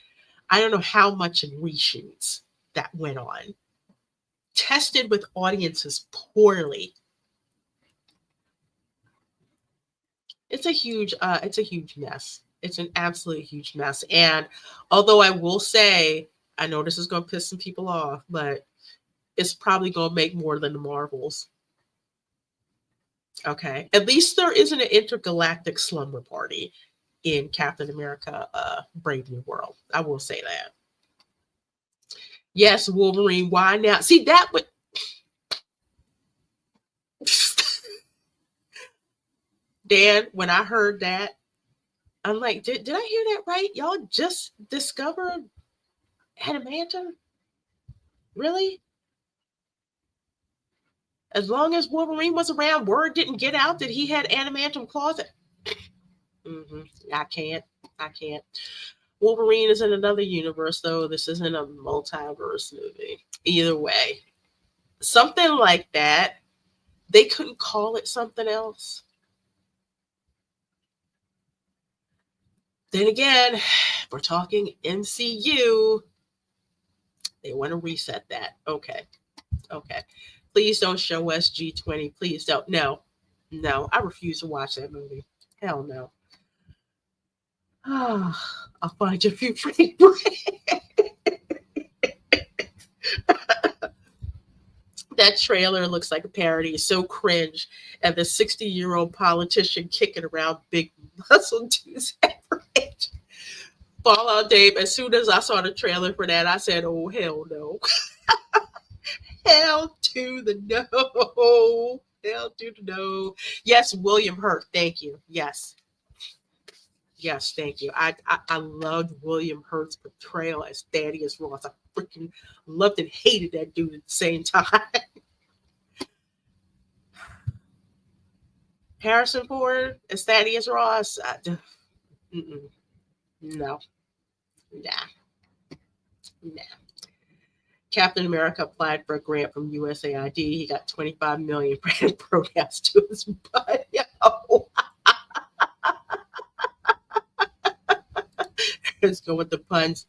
I don't know how much in reshoots that went on. Tested with audiences poorly. It's a huge mess. It's an absolute huge mess. And although I will say, I know this is going to piss some people off, but it's probably going to make more than the Marvels. Okay. At least there isn't an intergalactic slumber party in Captain America, Brave New World. I will say that. Yes, Wolverine. Why now? See, that would... Dan, when I heard that, I'm like, did I hear that right? Y'all just discovered adamantium? Really? As long as Wolverine was around, word didn't get out that he had adamantium claws. I can't. Wolverine is in another universe, though. This isn't a multiverse movie. Either way, something like that, they couldn't call it something else. Then again, if we're talking MCU, they want to reset that. Okay. Please don't show us G20. Please don't. No, I refuse to watch that movie. Hell no. I'll find you a few free That trailer looks like a parody. It's so cringe. And the 60-year-old politician kicking around big muscle dudes at her age. Fallout Dave, as soon as I saw the trailer for that, I said, oh, hell no. Hell to the no. Hell to the no. Yes, William Hurt. Thank you. Yes. Yes, thank you. I loved William Hurt's portrayal as Thaddeus Ross. I freaking loved and hated that dude at the same time. Harrison Ford as Thaddeus Ross. No, nah. Captain America applied for a grant from USAID. He got $25 million for programs to his butt. Yo. Let's go with the puns.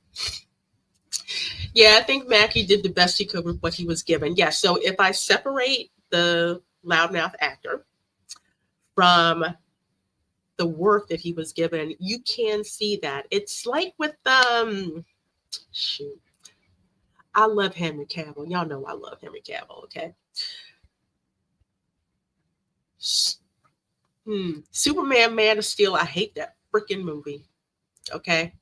Yeah, I think Mackie did the best he could with what he was given. Yeah, so if I separate the loudmouth actor from the work that he was given, you can see that. It's like with shoot. I love Henry Cavill. Y'all know I love Henry Cavill, okay? Superman, Man of Steel, I hate that freaking movie, okay?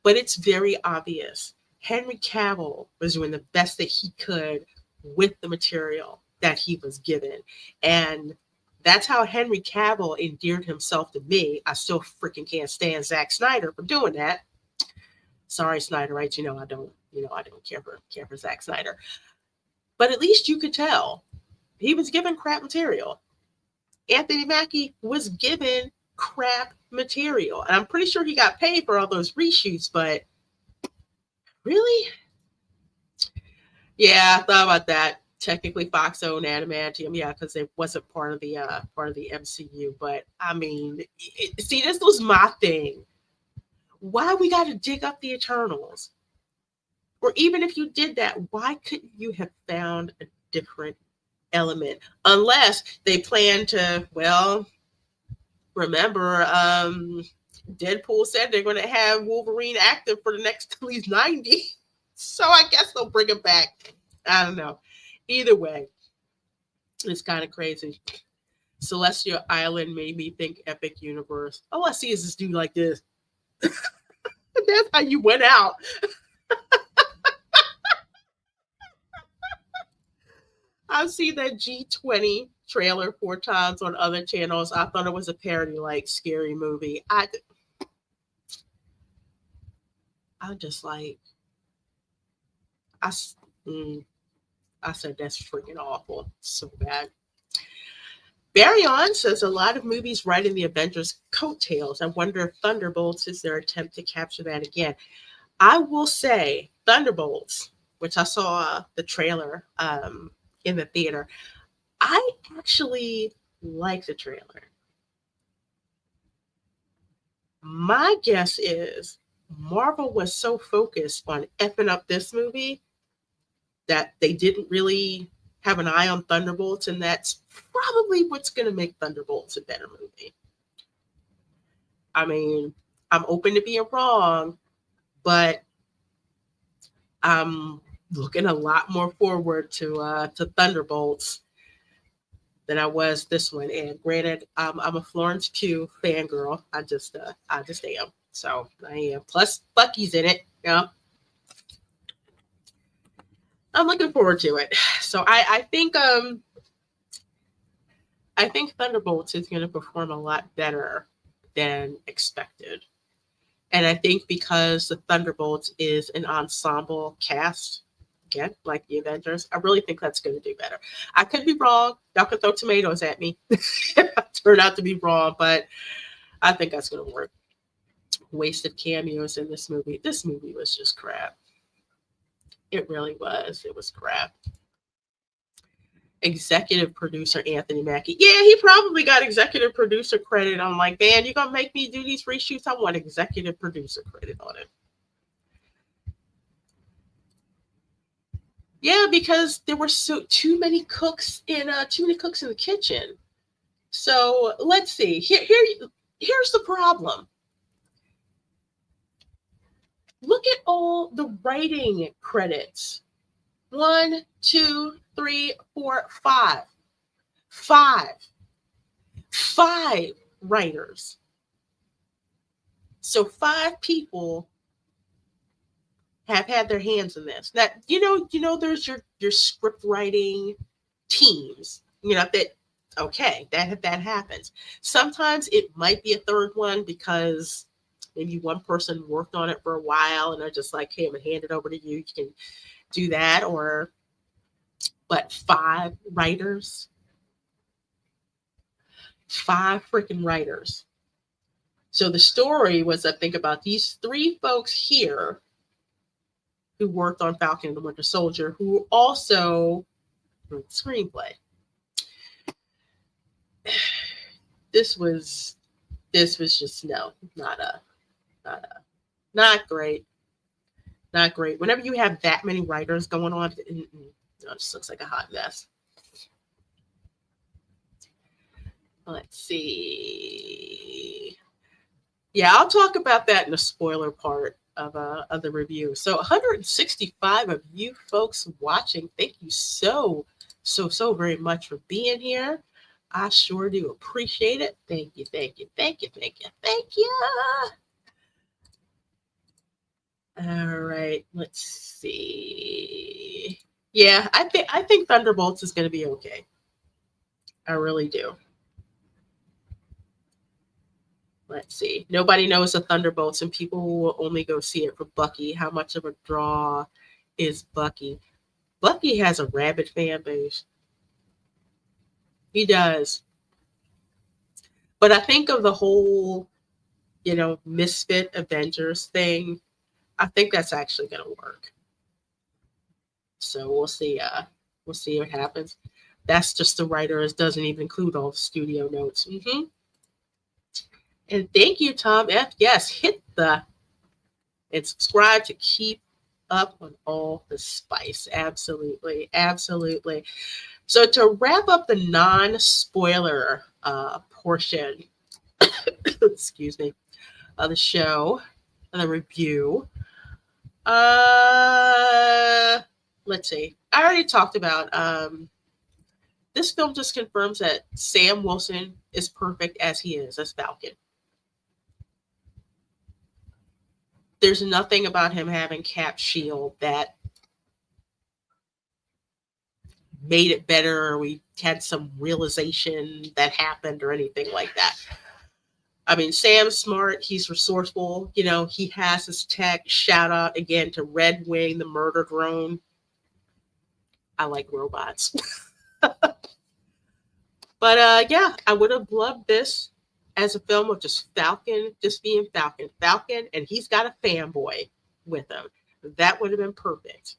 But it's very obvious. Henry Cavill was doing the best that he could with the material that he was given. And that's how Henry Cavill endeared himself to me. I still freaking can't stand Zack Snyder for doing that. Sorry, Snyderites, I don't care for Zack Snyder. But at least you could tell he was given crap material. Anthony Mackie was given crap material. And I'm pretty sure he got paid for all those reshoots, but really? Yeah, I thought about that. Technically Fox owned Adamantium, yeah, because it wasn't part of the MCU. But I mean, see, this was my thing. Why we got to dig up the Eternals? Or even if you did that, why couldn't you have found a different element? Unless they plan to, well, remember, Deadpool said they're going to have Wolverine active for the next at least 90. So I guess they'll bring him back. I don't know. Either way, it's kind of crazy. Celestial Island made me think Epic Universe. All I see is this dude like this. That's how you went out. I've seen that G20 trailer 4 times on other channels. I thought it was a parody, like Scary Movie. I'm just like, I said that's freaking awful. So bad. Barry On says a lot of movies riding the Avengers' coattails. I wonder if Thunderbolts is their attempt to capture that again. I will say Thunderbolts, which I saw the trailer in the theater. I actually like the trailer. My guess is Marvel was so focused on effing up this movie that they didn't really have an eye on Thunderbolts, and that's probably what's going to make Thunderbolts a better movie. I mean, I'm open to being wrong, but I'm looking a lot more forward to Thunderbolts than I was this one. And granted, I'm a Florence Pugh fangirl. I just am. So I am. Plus, Bucky's in it. Yeah. I'm looking forward to it. So I think Thunderbolts is going to perform a lot better than expected. And I think because the Thunderbolts is an ensemble cast, again, like the Avengers, I really think that's going to do better. I could be wrong. Y'all can throw tomatoes at me if I turn out to be wrong, but I think that's going to work. Wasted cameos in this movie. This movie was just crap. It really was. It was crap. Executive producer Anthony Mackie. Yeah, he probably got executive producer credit. I'm like, man, you're going to make me do these reshoots? I want executive producer credit on it. Yeah, because there were too many cooks in the kitchen. So let's see. Here's the problem. Look at all the writing credits. 1, 2, 3, 4, 5. 5 writers. So 5 people have had their hands in this. That there's your script writing teams. That happens. Sometimes it might be a third one because maybe one person worked on it for a while and they're just like, hey, I'm gonna hand it over to you. You can do that. But 5 writers, 5 freaking writers. So the story was, I think, about these 3 folks here who worked on Falcon and the Winter Soldier, who also wrote the screenplay. This was just not great. Not great. Whenever you have that many writers going on, it just looks like a hot mess. Let's see. Yeah, I'll talk about that in the spoiler part of the review. So 165 of you folks watching, thank you so very much for being here. I sure do appreciate it. Thank you. All right, let's see. Yeah, I think Thunderbolts is going to be okay. I really do. Let's see. Nobody knows the Thunderbolts, and people will only go see it for Bucky. How much of a draw is Bucky? Bucky has a rabid fan base. He does. But I think of the whole, Misfit Avengers thing. I think that's actually going to work. So we'll see. We'll see what happens. That's just the writers. Doesn't even include all the studio notes. Mm-hmm. And thank you, Tom F. Yes, hit and subscribe to keep up on all the spice. Absolutely. So to wrap up the non-spoiler portion, excuse me, of the show, the review. Let's see. I already talked about this film just confirms that Sam Wilson is perfect as he is as Falcon. There's nothing about him having Cap shield that made it better, or we had some realization that happened or anything like that. I mean, Sam's smart. He's resourceful. He has his tech. Shout out again to Red Wing, the murder drone. I like robots. But yeah, I would have loved this as a film of just Falcon, just being Falcon, and he's got a fanboy with him. That would have been perfect.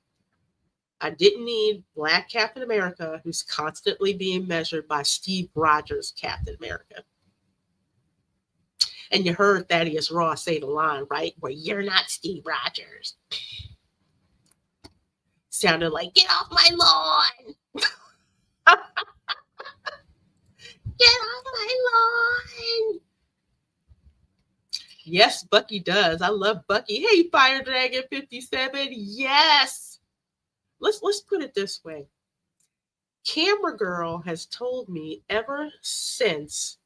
I didn't need Black Captain America, who's constantly being measured by Steve Rogers' Captain America. And you heard Thaddeus Ross say the line, right? Where you're not Steve Rogers. Sounded like, get off my lawn. Get off my lawn. Yes, Bucky does. I love Bucky. Hey, Fire Dragon 57. Yes. Let's put it this way. Camera Girl has told me ever since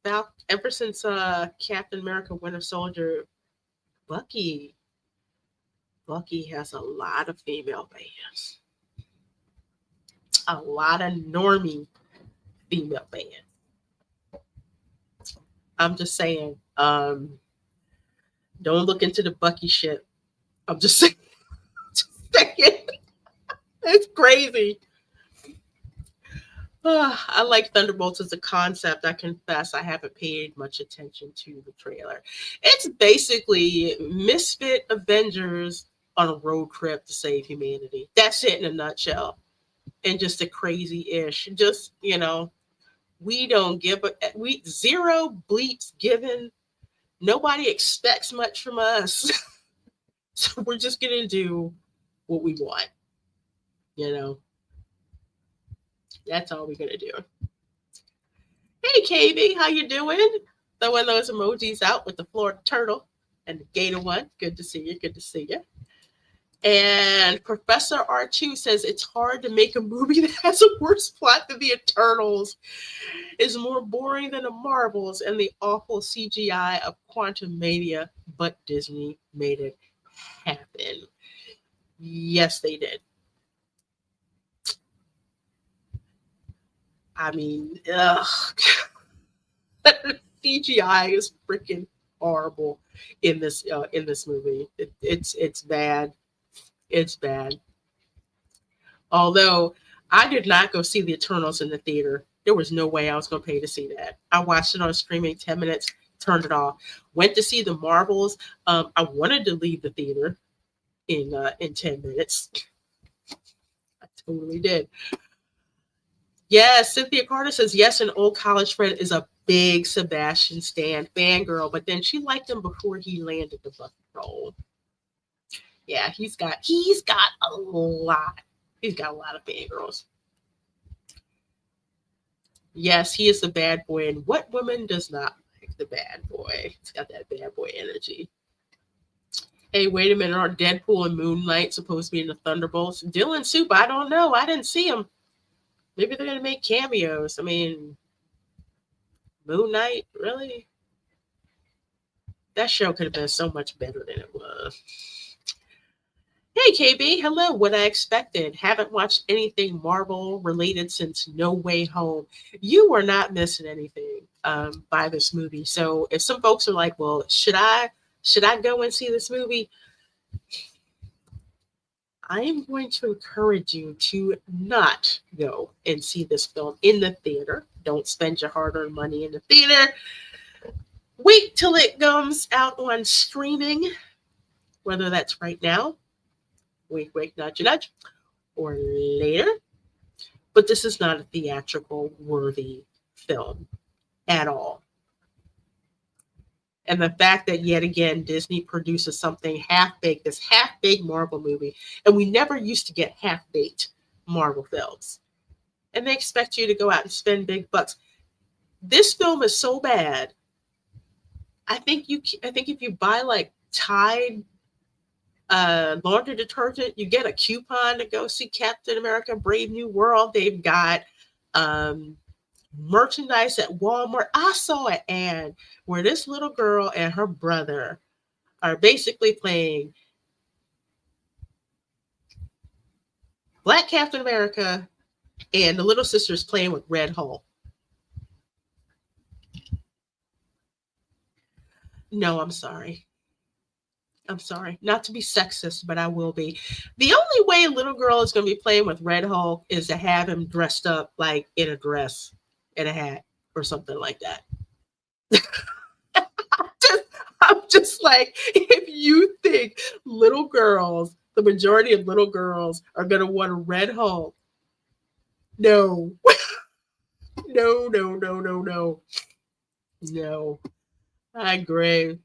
Captain America Winter Soldier, Bucky has a lot of female fans. A lot of normie female fans. I'm just saying, don't look into the Bucky shit. I'm just saying. It's crazy. I like Thunderbolts as a concept. I confess I haven't paid much attention to the trailer. It's basically Misfit Avengers on a road trip to save humanity. That's it in a nutshell. And just a crazy-ish. Just, we don't give zero bleeps given. Nobody expects much from us. So we're just going to do what we want. That's all we're going to do. Hey, KB, how you doing? Throwing those emojis out with the Florida turtle and the gator one. Good to see you. And Professor R2 says it's hard to make a movie that has a worse plot than the Eternals. It's more boring than the Marvels and the awful CGI of Quantum Mania, but Disney made it happen. Yes, they did. I mean, CGI is freaking horrible in this movie. It's bad. It's bad. Although I did not go see the Eternals in the theater. There was no way I was going to pay to see that. I watched it on streaming, 10 minutes, turned it off. Went to see the Marvels. I wanted to leave the theater in 10 minutes. I totally did. Yes, Cynthia Carter says, yes, an old college friend is a big Sebastian Stan fangirl, but then she liked him before he landed the Buffy role. Yeah, he's got a lot. He's got a lot of fangirls. Yes, he is the bad boy, and what woman does not like the bad boy? He's got that bad boy energy. Hey, wait a minute, are Deadpool and Moon Knight supposed to be in the Thunderbolts? Dylan Soup, I don't know. I didn't see him. Maybe they're going to make cameos. I mean, Moon Knight, really? That show could have been so much better than it was. Hey, KB. Hello. What I expected. Haven't watched anything Marvel related since No Way Home. You are not missing anything by this movie. So if some folks are like, well, should I go and see this movie? I am going to encourage you to not go and see this film in the theater. Don't spend your hard-earned money in the theater. Wait till it comes out on streaming, whether that's right now, wink, wink, nudge, nudge, or later. But this is not a theatrical worthy film at all. And the fact that yet again Disney produces something half-baked, this half-baked Marvel movie, and we never used to get half-baked Marvel films. And they expect you to go out and spend big bucks. This film is so bad. I think if you buy like Tide laundry detergent, you get a coupon to go see Captain America: Brave New World. They've got merchandise at Walmart. I saw an ad where this little girl and her brother are basically playing Black Captain America, and the little sister's playing with Red Hulk. No, I'm sorry. I'm sorry. Not to be sexist, but I will be. The only way a little girl is going to be playing with Red Hulk is to have him dressed up like in a dress and a hat or something like that. I'm just like, if you think little girls, the majority of little girls are going to want a Red Hulk, no. No. No. I agree.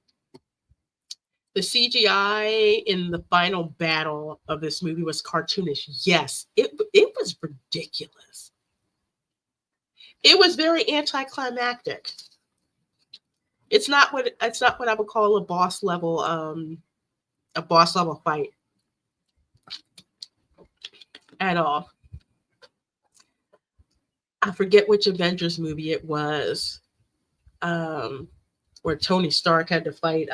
The CGI in the final battle of this movie was cartoonish. Yes, it was ridiculous. It was very anticlimactic. It's not what I would call a boss level fight at all. I forget which Avengers movie it was, where Tony Stark had to fight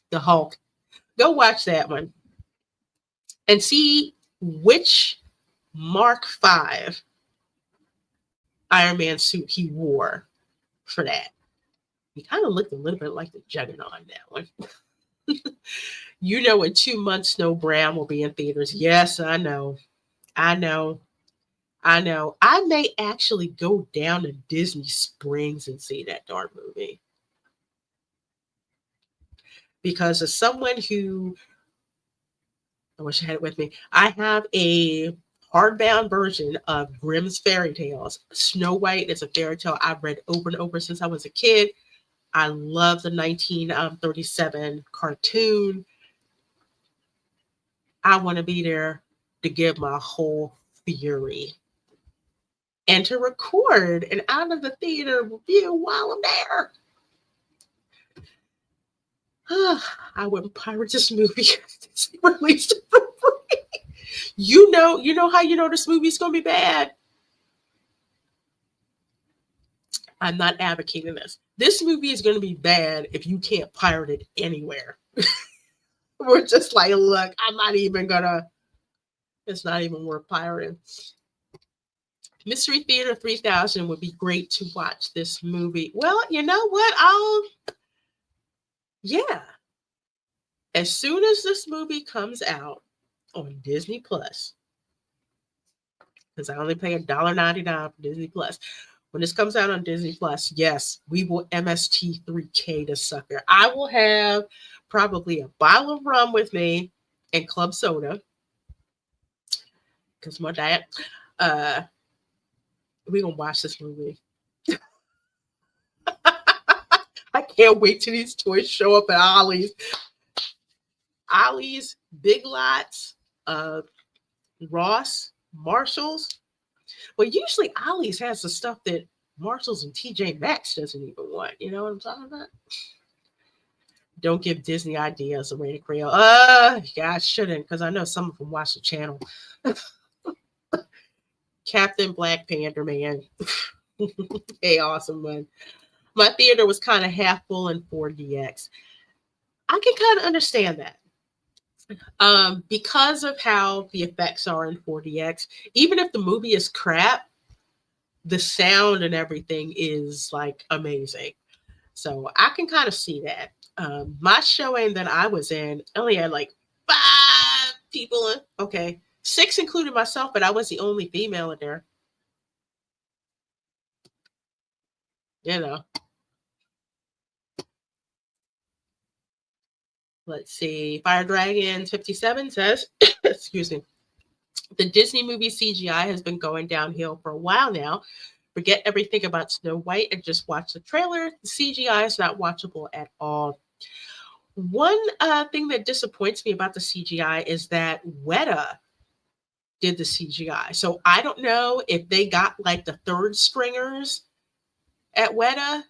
the Hulk. Go watch that one and see which Mark V Iron Man suit he wore for that. He kind of looked a little bit like the Juggernaut on that one. You know, in 2 months, Snow Brown will be in theaters. Yes, I know. I may actually go down to Disney Springs and see that darn movie. Because as someone who, I wish I had it with me, I have a hardbound version of Grimm's Fairy Tales. Snow White is a fairy tale I've read over and over since I was a kid. I love the 1937 cartoon. I want to be there to give my whole fury and to record an out of the theater review while I'm there. I wouldn't pirate this movie. Released it for free. You know how you know this movie's gonna be bad. I'm not advocating this. This movie is gonna be bad if you can't pirate it anywhere. We're just like, look, it's not even worth pirating. Mystery Theater 3000 would be great to watch this movie. Well, you know what? Yeah. As soon as this movie comes out on Disney Plus, because I only pay $1.99 for Disney Plus. When this comes out on Disney Plus, yes, we will MST3K the sucker. I will have probably a bottle of rum with me and club soda, because my diet. We're going to watch this movie. I can't wait till these toys show up at Ollie's, Big Lots, Ross, Marshalls. Well, usually Ollie's has the stuff that Marshalls and TJ Maxx doesn't even want. You know what I'm talking about? Don't give Disney ideas, Reina Creole. Yeah, I shouldn't, because I know some of them watch the channel. Captain Black Panther, man. Hey, awesome one. My theater was kind of half full in 4DX. I can kind of understand that. Because of how the effects are in 4DX, even if the movie is crap, the sound and everything is like amazing. So I can kind of see that. My showing that I was in only had like 5 people in. Okay, 6 including myself, but I was the only female in there. You know. Let's see. Fire Dragon 57 says, excuse me, the Disney movie CGI has been going downhill for a while now. Forget everything about Snow White and just watch the trailer. The CGI is not watchable at all. One thing that disappoints me about the CGI is that Weta did the CGI. So I don't know if they got like the third stringers at Weta,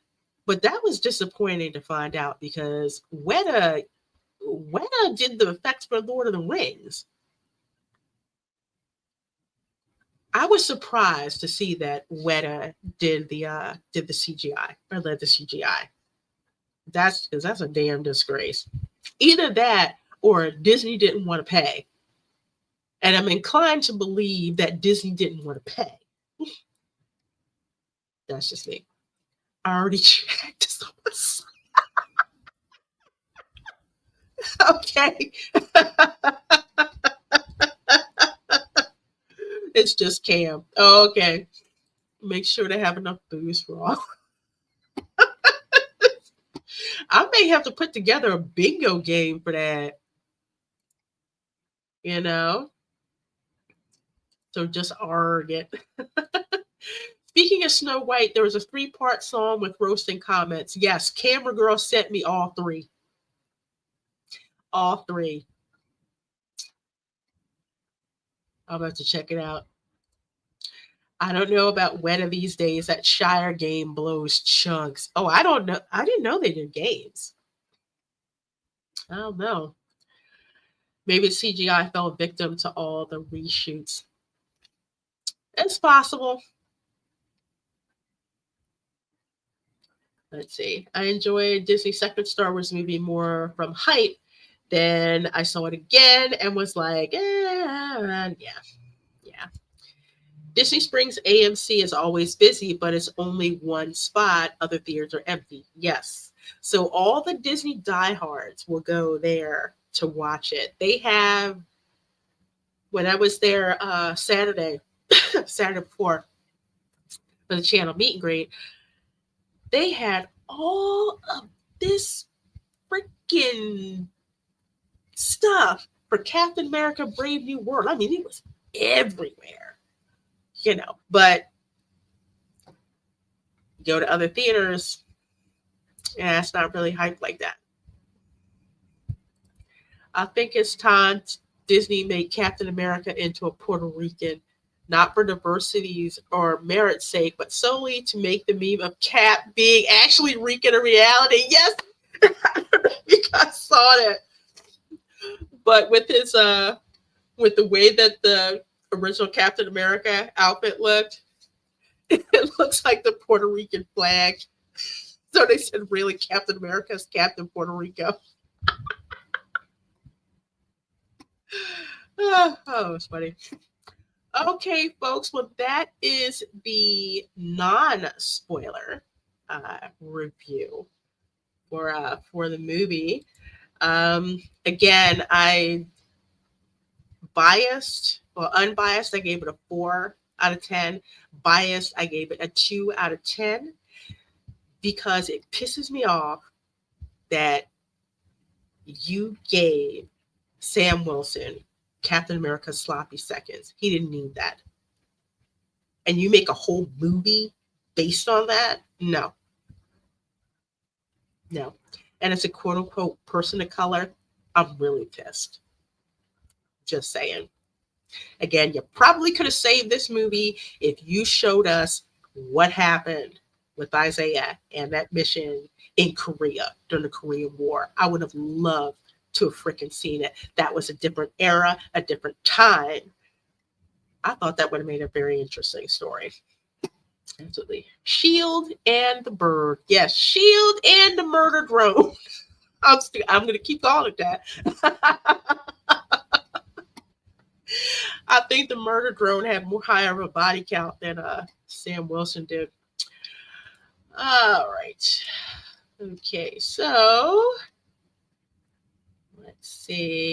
but that was disappointing to find out because Weta did the effects for Lord of the Rings. I was surprised to see that Weta did the CGI or led the CGI. That's a damn disgrace. Either that or Disney didn't want to pay. And I'm inclined to believe that Disney didn't want to pay. That's just me. I already checked. Okay. It's just Cam. Oh, okay. Make sure to have enough booze for all. I may have to put together a bingo game for that. You know? So just arg it. Speaking of Snow White, there was a 3-part song with roasting comments. Yes, Camera Girl sent me all 3. All 3. I'm about to check it out. I don't know about Weta these days. That Shire game blows chunks. Oh, I don't know. I didn't know they did games. I don't know. Maybe CGI fell victim to all the reshoots. It's possible. Let's see. I enjoyed Disney's second Star Wars movie more from hype. Then I saw it again and was like, yeah. Disney Springs AMC is always busy, but it's only one spot. Other theaters are empty. Yes. So all the Disney diehards will go there to watch it. They have, when I was there Saturday before for the channel meet and greet, they had all of this freaking stuff for Captain America Brave New World. I mean, it was everywhere, you know, but go to other theaters, yeah, it's not really hyped like that. I think it's time Disney made Captain America into a Puerto Rican, not for diversity's or merit's sake, but solely to make the meme of Cap being actually Rican a reality. Yes, I don't know if you guys saw that. But with his with the way that the original Captain America outfit looked, it looks like the Puerto Rican flag. So they said, really, Captain America is Captain Puerto Rico. Oh, it's funny. Okay, folks. Well, that is the non-spoiler review for the movie. Again, I biased or unbiased, I gave it a 4 out of 10. Biased, I gave it a 2 out of 10 because it pisses me off that you gave Sam Wilson Captain America's sloppy seconds. He didn't need that. And you make a whole movie based on that? No. No. And as a quote unquote person of color, I'm really pissed. Just saying. Again, you probably could have saved this movie if you showed us what happened with Isaiah and that mission in Korea during the Korean War. I would have loved to have freaking seen it. That was a different era, a different time. I thought that would have made a very interesting story. Absolutely. Shield and the bird. Yes, Shield and the murder drone. I'm going to keep calling it that. I think the murder drone had more higher of a body count than Sam Wilson did. All right. Okay, so let's see.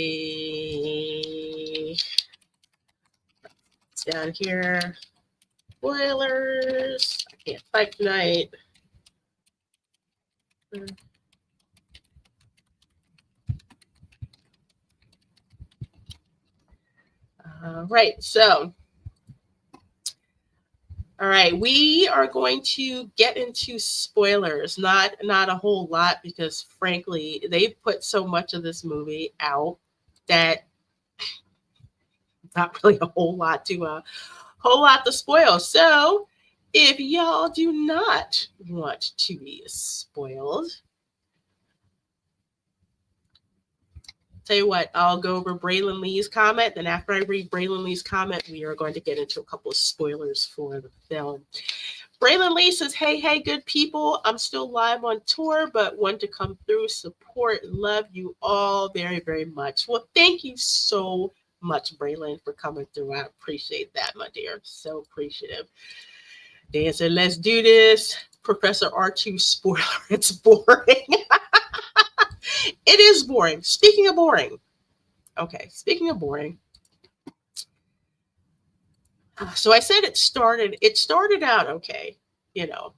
It's down here. Spoilers. I can't type tonight. Right, so all right, we are going to get into spoilers. Not a whole lot because frankly, they put so much of this movie out that not really a whole lot to spoil. So if y'all do not want to be spoiled, tell you what, I'll go over Braylon Lee's comment. Then after I read Braylon Lee's comment, we are going to get into a couple of spoilers for the film. Braylon Lee says, hey, good people. I'm still live on tour, but want to come through, support, love you all very, very much. Well, thank you so much, Braylon, for coming through. I appreciate that, my dear. So appreciative. Dan said, let's do this. Professor R2 spoiler. It's boring. It is boring. Speaking of boring. Okay, speaking of boring. So I said it started out okay, you know.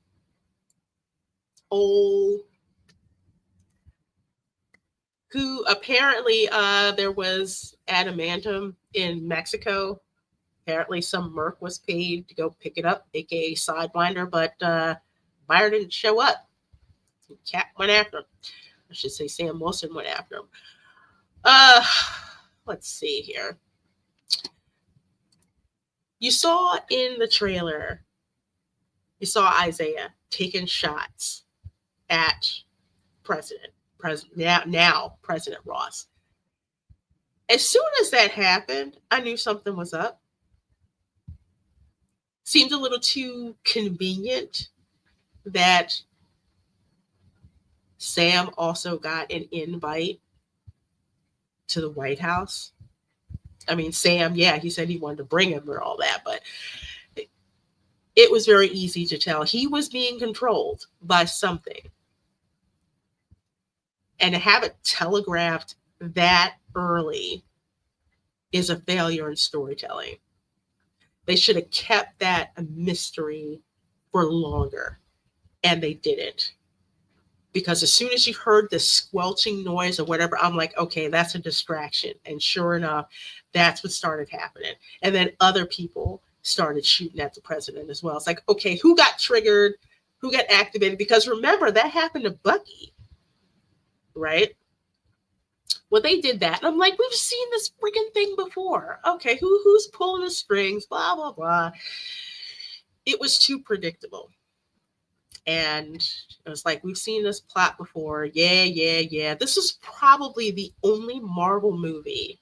Old who apparently there was adamantium in Mexico. Apparently some merc was paid to go pick it up, aka Sidewinder, but buyer didn't show up. Cat went after him. I should say Sam Wilson went after him. Let's see here. You saw in the trailer, you saw Isaiah taking shots at President Ross. As soon as that happened, I knew something was up. Seemed a little too convenient that Sam also got an invite to the White House. I mean, Sam, yeah, he said he wanted to bring him or all that, but it was very easy to tell he was being controlled by something. And to have it telegraphed that early is a failure in storytelling. They should have kept that a mystery for longer, and they didn't. Because as soon as you heard the squelching noise or whatever, I'm like, okay, that's a distraction. And sure enough, that's what started happening. And then other people started shooting at the president as well. It's like, okay, who got triggered? Who got activated? Because remember, that happened to Bucky, right? Well, they did that. And I'm like, we've seen this freaking thing before. Okay, who's pulling the strings? Blah, blah, blah. It was too predictable. And it was like, we've seen this plot before. Yeah. This is probably the only Marvel movie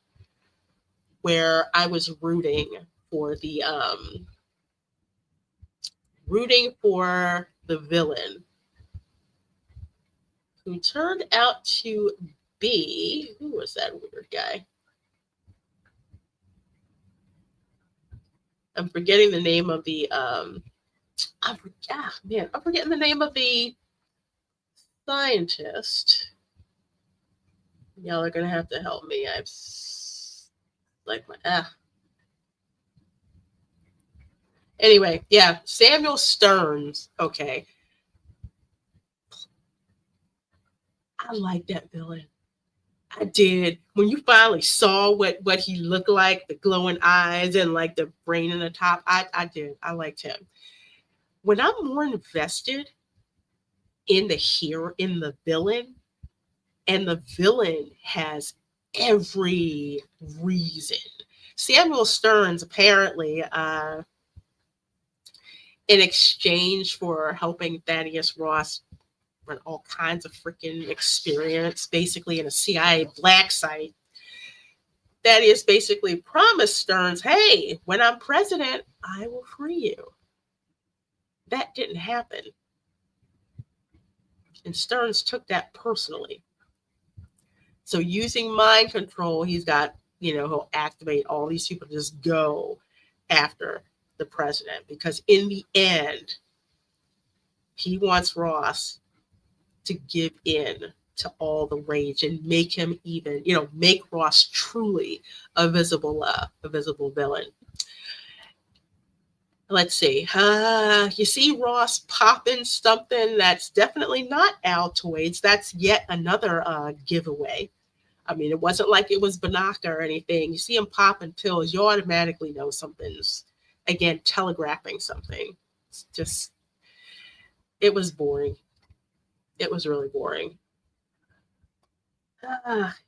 where I was rooting for the villain, who turned out to be, who was that weird guy? I'm forgetting the name of the I'm forgetting the name of the scientist. Y'all are gonna have to help me. I've like my Anyway, yeah, Samuel Stearns. Okay, I like that villain. I did. When you finally saw what he looked like, the glowing eyes and like the brain in the top, I did. I liked him. When I'm more invested in the hero, in the villain, and the villain has every reason. Samuel Stearns apparently, in exchange for helping Thaddeus Ross run all kinds of freaking experience, basically in a CIA black site, Thaddeus basically promised Stearns, hey, when I'm president, I will free you. That didn't happen. And Stearns took that personally. So using mind control, he's got, he'll activate all these people to just go after the president. Because in the end, he wants Ross to give in to all the rage and make him even, make Ross truly a visible villain. Let's see. You see Ross popping something that's definitely not Altoids. That's yet another giveaway. I mean, it wasn't like it was Banaka or anything. You see him popping pills, you automatically know something's, again, telegraphing something. It's just, it was boring. It was really boring.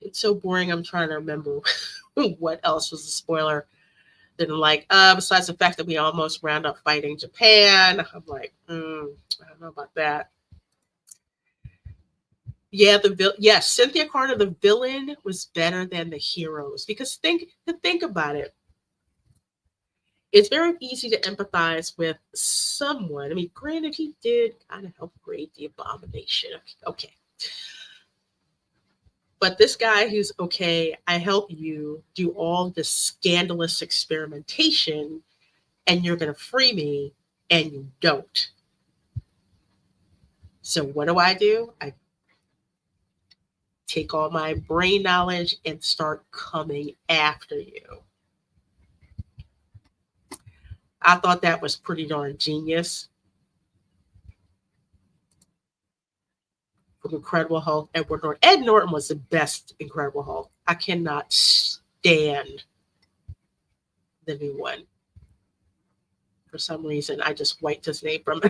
It's so boring. I'm trying to remember what else was a spoiler. Didn't like, besides the fact that we almost wound up fighting Japan. I'm like, I don't know about that. Yeah, Cynthia Carter, the villain, was better than the heroes because think about it. It's very easy to empathize with someone. I mean, granted, he did kind of help create the abomination. Okay. But this guy who's, okay, I help you do all this scandalous experimentation and you're going to free me, and you don't. So what do? I take all my brain knowledge and start coming after you. I thought that was pretty darn genius. From Incredible Hulk, Edward Norton. Ed Norton was the best Incredible Hulk. I cannot stand the new one. For some reason, I just wiped his name from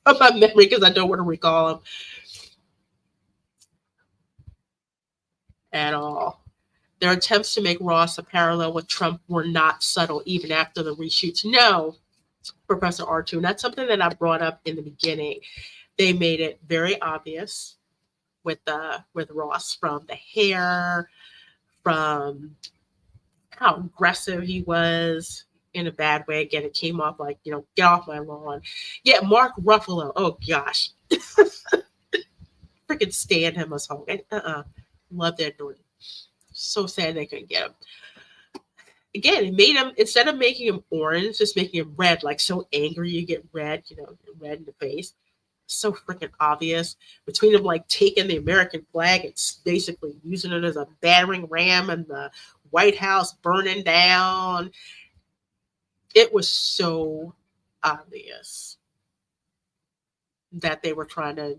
my memory because I don't want to recall him at all. Their attempts to make Ross a parallel with Trump were not subtle, even after the reshoots. No, Professor R2, and that's something that I brought up in the beginning. They made it very obvious with Ross, from the hair, from how aggressive he was in a bad way. Again, it came off like, get off my lawn. Yeah, Mark Ruffalo. Oh gosh. Freaking stand him as Hulk. Love that Norton. So sad they couldn't get him. Again, it made him, instead of making him orange, just making him red, like so angry you get red, red in the face. So freaking obvious. Between them like taking the American flag and basically using it as a battering ram and the White House burning down. It was so obvious that they were trying to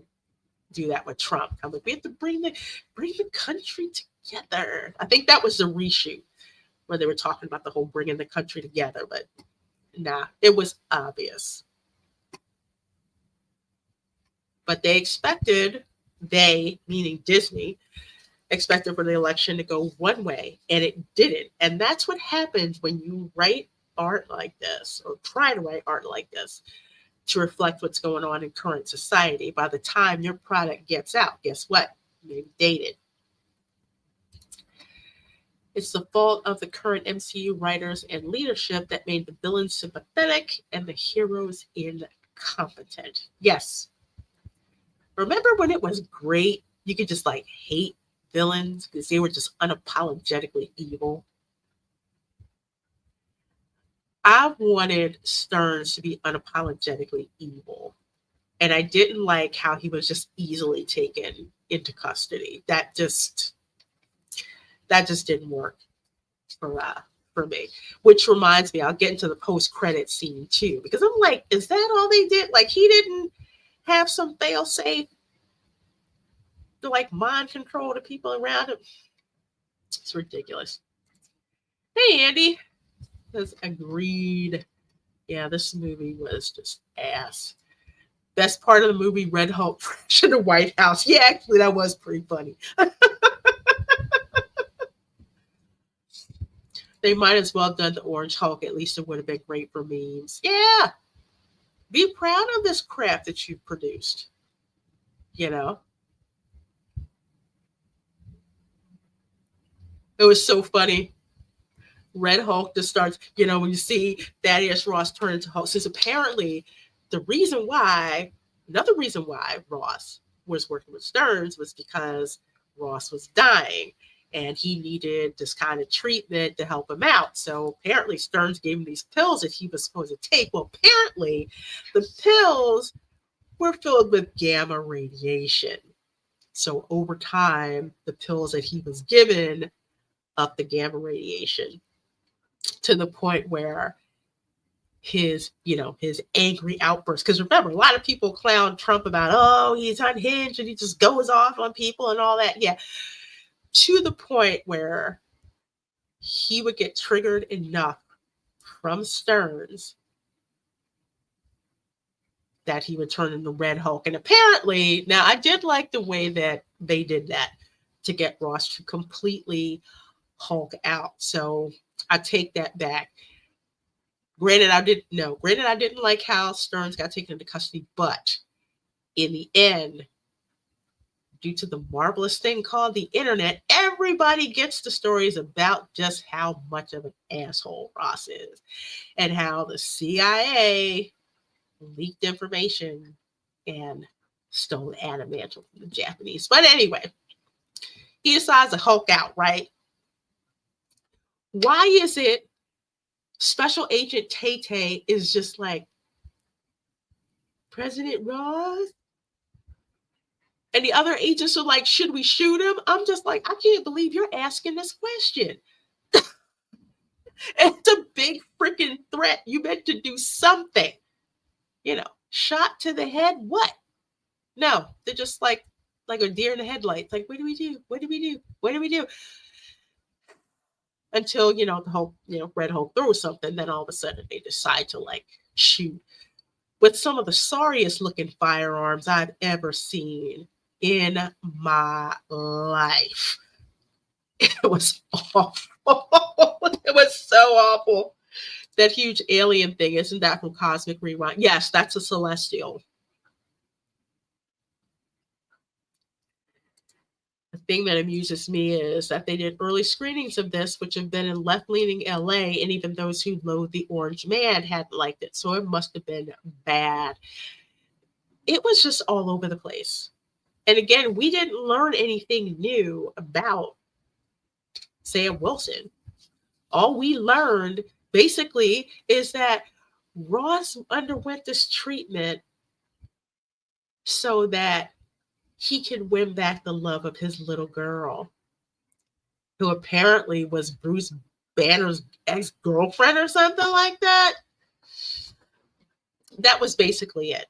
do that with Trump. I'm like, we have to bring the country together. I think that was the reshoot where they were talking about the whole bringing the country together, but nah, it was obvious. But they, meaning Disney, expected for the election to go one way, and it didn't. And that's what happens when you write art like this, or try to write art like this, to reflect what's going on in current society. By the time your product gets out, guess what? Maybe dated. It's the fault of the current MCU writers and leadership that made the villains sympathetic and the heroes incompetent. Yes. Remember when it was great? You could just like hate villains because they were just unapologetically evil. I wanted Stearns to be unapologetically evil. And I didn't like how he was just easily taken into custody. That just didn't work for me. Which reminds me, I'll get into the post-credit scene too, because I'm like, is that all they did? Like, he didn't have some fail-safe to like mind control the people around him. It's ridiculous. Hey, Andy has agreed. Yeah, this movie was just ass. Best part of the movie, Red Hulk crash in the White House. Yeah, actually, that was pretty funny. They might as well have done the Orange Hulk. At least it would have been great for memes. Yeah, be proud of this crap that you've produced. You know, it was so funny. Red Hulk just starts, when you see Thaddeus Ross turn into Hulk, since apparently another reason why Ross was working with Stearns was because Ross was dying and he needed this kind of treatment to help him out. So apparently Stearns gave him these pills that he was supposed to take. Well, apparently the pills were filled with gamma radiation. So over time, the pills that he was given up the gamma radiation to the point where his angry outburst. Because remember, a lot of people clown Trump about, oh, he's unhinged and he just goes off on people and all that. Yeah. To the point where he would get triggered enough from Stearns that he would turn into Red Hulk. And apparently, now I did like the way that they did that to get Ross to completely Hulk out. So I take that back. Granted, I didn't like how Stearns got taken into custody, but in the end, due to the marvelous thing called the internet, everybody gets the stories about just how much of an asshole Ross is and how the CIA leaked information and stole the adamantium from the Japanese. But anyway, he decides to Hulk out, right? Why is it Special Agent Tay-Tay is just like, President Ross? And the other agents are like, should we shoot him? I'm just like, I can't believe you're asking this question. It's a big freaking threat. You meant to do something. Shot to the head, what? No, they're just like a deer in the headlights. Like, what do we do? What do we do? What do we do? Until, the Hulk, Red Hulk throws something, then all of a sudden they decide to like shoot with some of the sorriest looking firearms I've ever seen in my life. It was awful. It was so awful. That huge alien thing, isn't that from Cosmic Rewind? Yes, that's a Celestial. The thing that amuses me is that they did early screenings of this, which have been in left-leaning LA, and even those who loathe the Orange Man hadn't liked it, so it must have been bad. It was just all over the place. And again, we didn't learn anything new about Sam Wilson. All we learned basically is that Ross underwent this treatment so that he could win back the love of his little girl, who apparently was Bruce Banner's ex-girlfriend or something like that. That was basically it.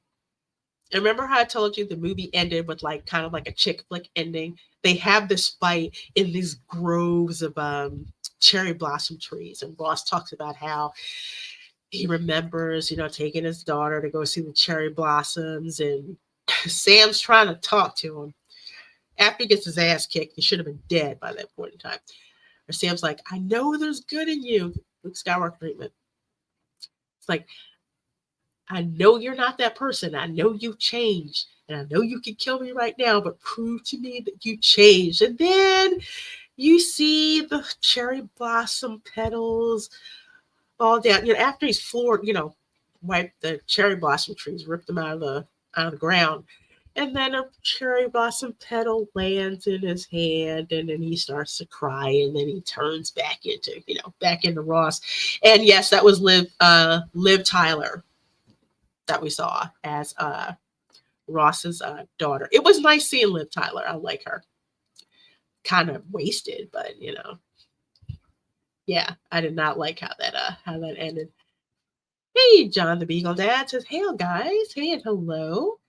And remember how I told you the movie ended with like kind of like a chick flick ending? They have this fight in these groves of cherry blossom trees. And Ross talks about how he remembers, taking his daughter to go see the cherry blossoms. And Sam's trying to talk to him. After he gets his ass kicked, he should have been dead by that point in time. Or Sam's like, I know there's good in you. Luke Skywalker treatment. It's like, I know you're not that person. I know you've changed. And I know you can kill me right now, but prove to me that you changed. And then you see the cherry blossom petals fall down. After he's floored, wiped the cherry blossom trees, ripped them out of the ground. And then a cherry blossom petal lands in his hand, and then he starts to cry, and then he turns back into, back into Ross. And yes, that was Liv Tyler that we saw as Ross's daughter. It was nice seeing Liv Tyler. I like her. Kind of wasted, but yeah, I did not like how that ended. Hey, John the Beagle Dad says, "Hey, guys, hey and hello."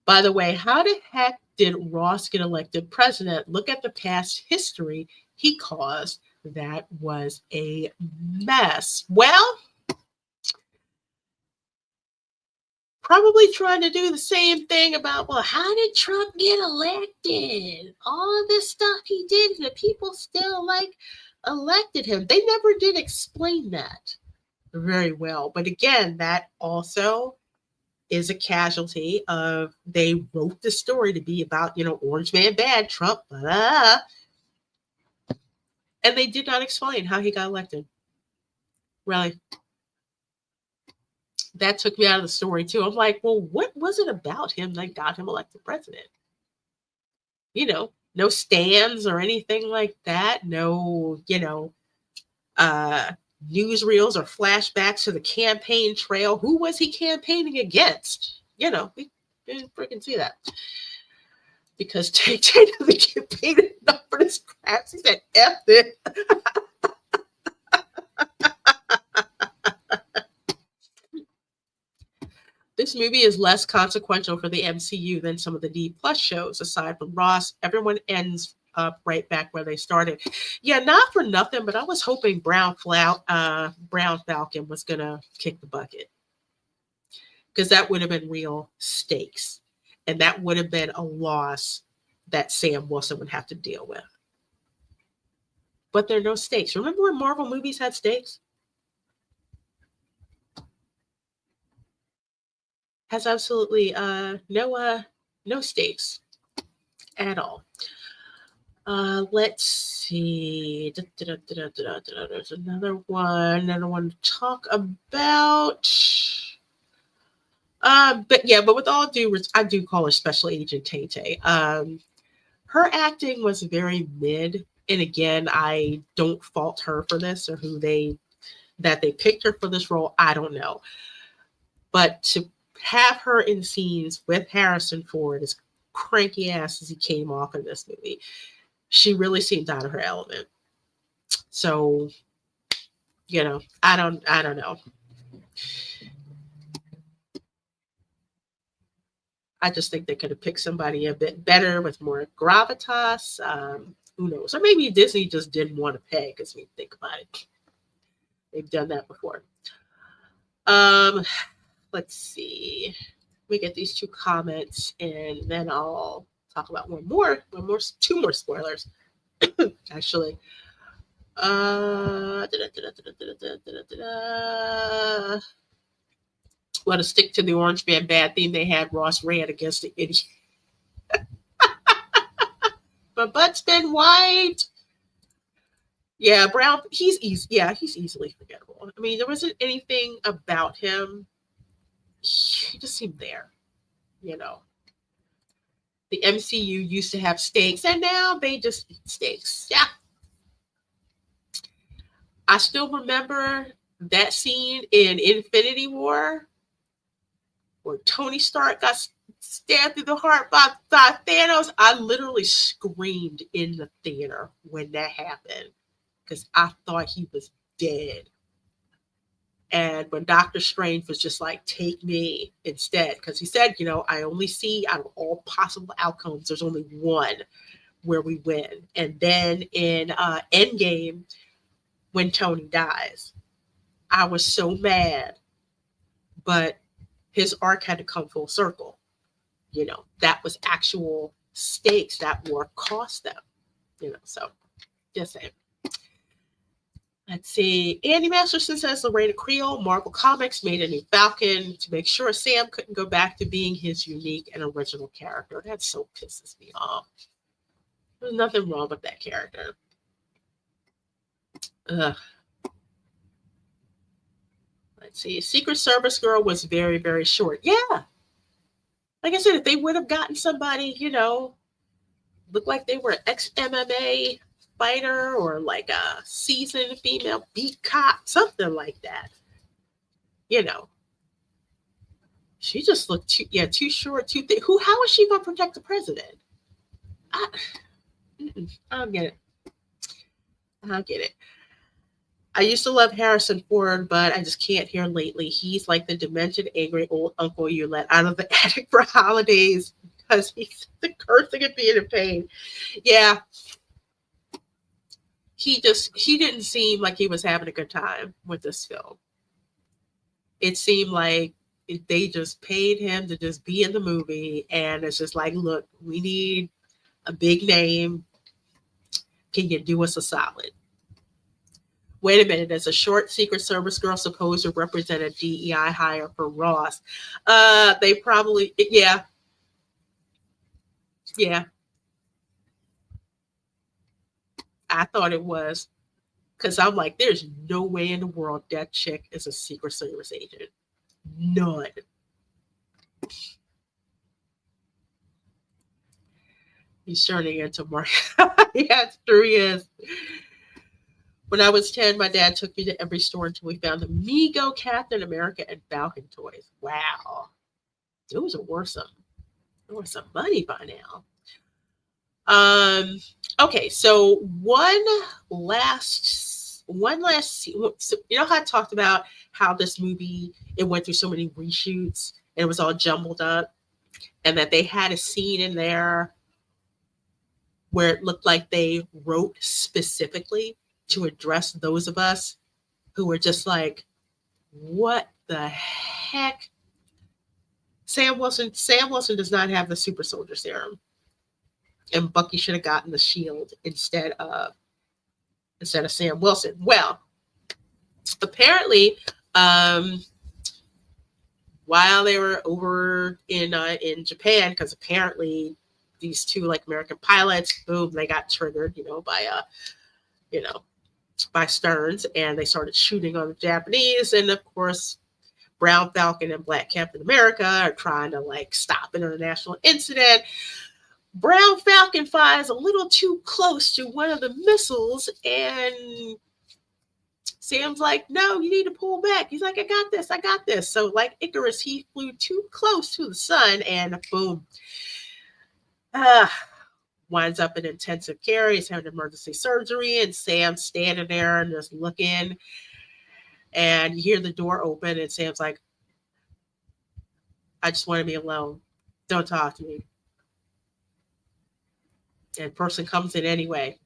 By the way, how the heck did Ross get elected president? Look at the past history he caused. That was a mess. Well, probably trying to do the same thing about, well, how did Trump get elected? All this stuff he did, and the people still elected him. They never did explain that very well. But again, that also is a casualty of they wrote the story to be about, Orange Man bad, Trump, blah, blah, and they did not explain how he got elected. Really. That took me out of the story too. I'm like, well, what was it about him that got him elected president? No stands or anything like that. No, newsreels or flashbacks to the campaign trail. Who was he campaigning against? We didn't freaking see that. Because JJ doesn't get paid enough for this crap. He said, F it. This movie is less consequential for the MCU than some of the D+ shows. Aside from Ross, everyone ends up right back where they started. Yeah, not for nothing, but I was hoping Brown Falcon was going to kick the bucket. Because that would have been real stakes. And that would have been a loss that Sam Wilson would have to deal with. But there are no stakes. Remember when Marvel movies had stakes? Has absolutely no stakes at all. Let's see. There's another one I want to talk about. But with all due, I do call her Special Agent Tay. Her acting was very mid, and again, I don't fault her for this or that they picked her for this role. I don't know, but to have her in scenes with Harrison Ford, as cranky ass as he came off in this movie, she really seemed out of her element. So, I don't know. I just think they could have picked somebody a bit better with more gravitas. Who knows? Or maybe Disney just didn't want to pay, because we think about it. They've done that before. Let's see. We get these two comments, and then I'll talk about two more spoilers. Actually. Want to stick to the Orange Man bad theme they had. Ross ran against the idiot. But butt's been white. Yeah, Brown, he's easily forgettable. I mean, there wasn't anything about him. He just seemed there, The MCU used to have stakes, and now they just eat steaks. Yeah. I still remember that scene in Infinity War where Tony Stark got stabbed through the heart by Thanos. I literally screamed in the theater when that happened because I thought he was dead. And when Doctor Strange was just like, take me instead, because he said, I only see out of all possible outcomes, there's only one where we win. And then in Endgame, when Tony dies, I was so mad, but his arc had to come full circle. That was actual stakes that war cost them, so just saying. Let's see. Andy Masterson says Reina Creole, Marvel Comics made a new Falcon to make sure Sam couldn't go back to being his unique and original character. That so pisses me off. There's nothing wrong with that character. Ugh. Let's see. Secret Service girl was very, very short. Yeah. Like I said, if they would have gotten somebody, looked like they were an ex-MMA fighter or like a seasoned female beat cop, something like that. She just looked too short, too thick. How is she going to protect the president? I don't get it. I don't get it. I used to love Harrison Ford, but I just can't hear lately. He's like the demented, angry old uncle you let out of the attic for holidays because he's the cursing and being in pain. Yeah. He didn't seem like he was having a good time with this film. It seemed like they just paid him to just be in the movie, and it's just like, look, we need a big name. Can you do us a solid? Wait a minute, there's a short Secret Service girl supposed to represent a DEI hire for Ross. They probably, yeah. I thought it was, because I'm like, there's no way in the world that chick is a Secret Service agent. None. He's turning into Mark. Yes, true he is. When I was 10, my dad took me to every store until we found the Mego, Captain America, and Falcon toys. Wow. Those are worth some money by now. Okay, so one last so, how I talked about how this movie, it went through so many reshoots and it was all jumbled up, and that they had a scene in there where it looked like they wrote specifically to address those of us who were just like, what the heck? Sam Wilson does not have the super soldier serum. And Bucky should have gotten the shield instead of Sam Wilson. Well, apparently, while they were over in Japan, because apparently these two like American pilots, boom, they got triggered, by Stearns, and they started shooting on the Japanese, and of course, Brown Falcon and Black Captain America are trying to like stop an international incident. Brown Falcon flies a little too close to one of the missiles, and Sam's like, no, you need to pull back. He's like, I got this. So like Icarus, he flew too close to the sun, and boom. Winds up in intensive care. He's having emergency surgery, and Sam's standing there and just looking, and you hear the door open, and Sam's like, I just want to be alone. Don't talk to me. And person comes in anyway,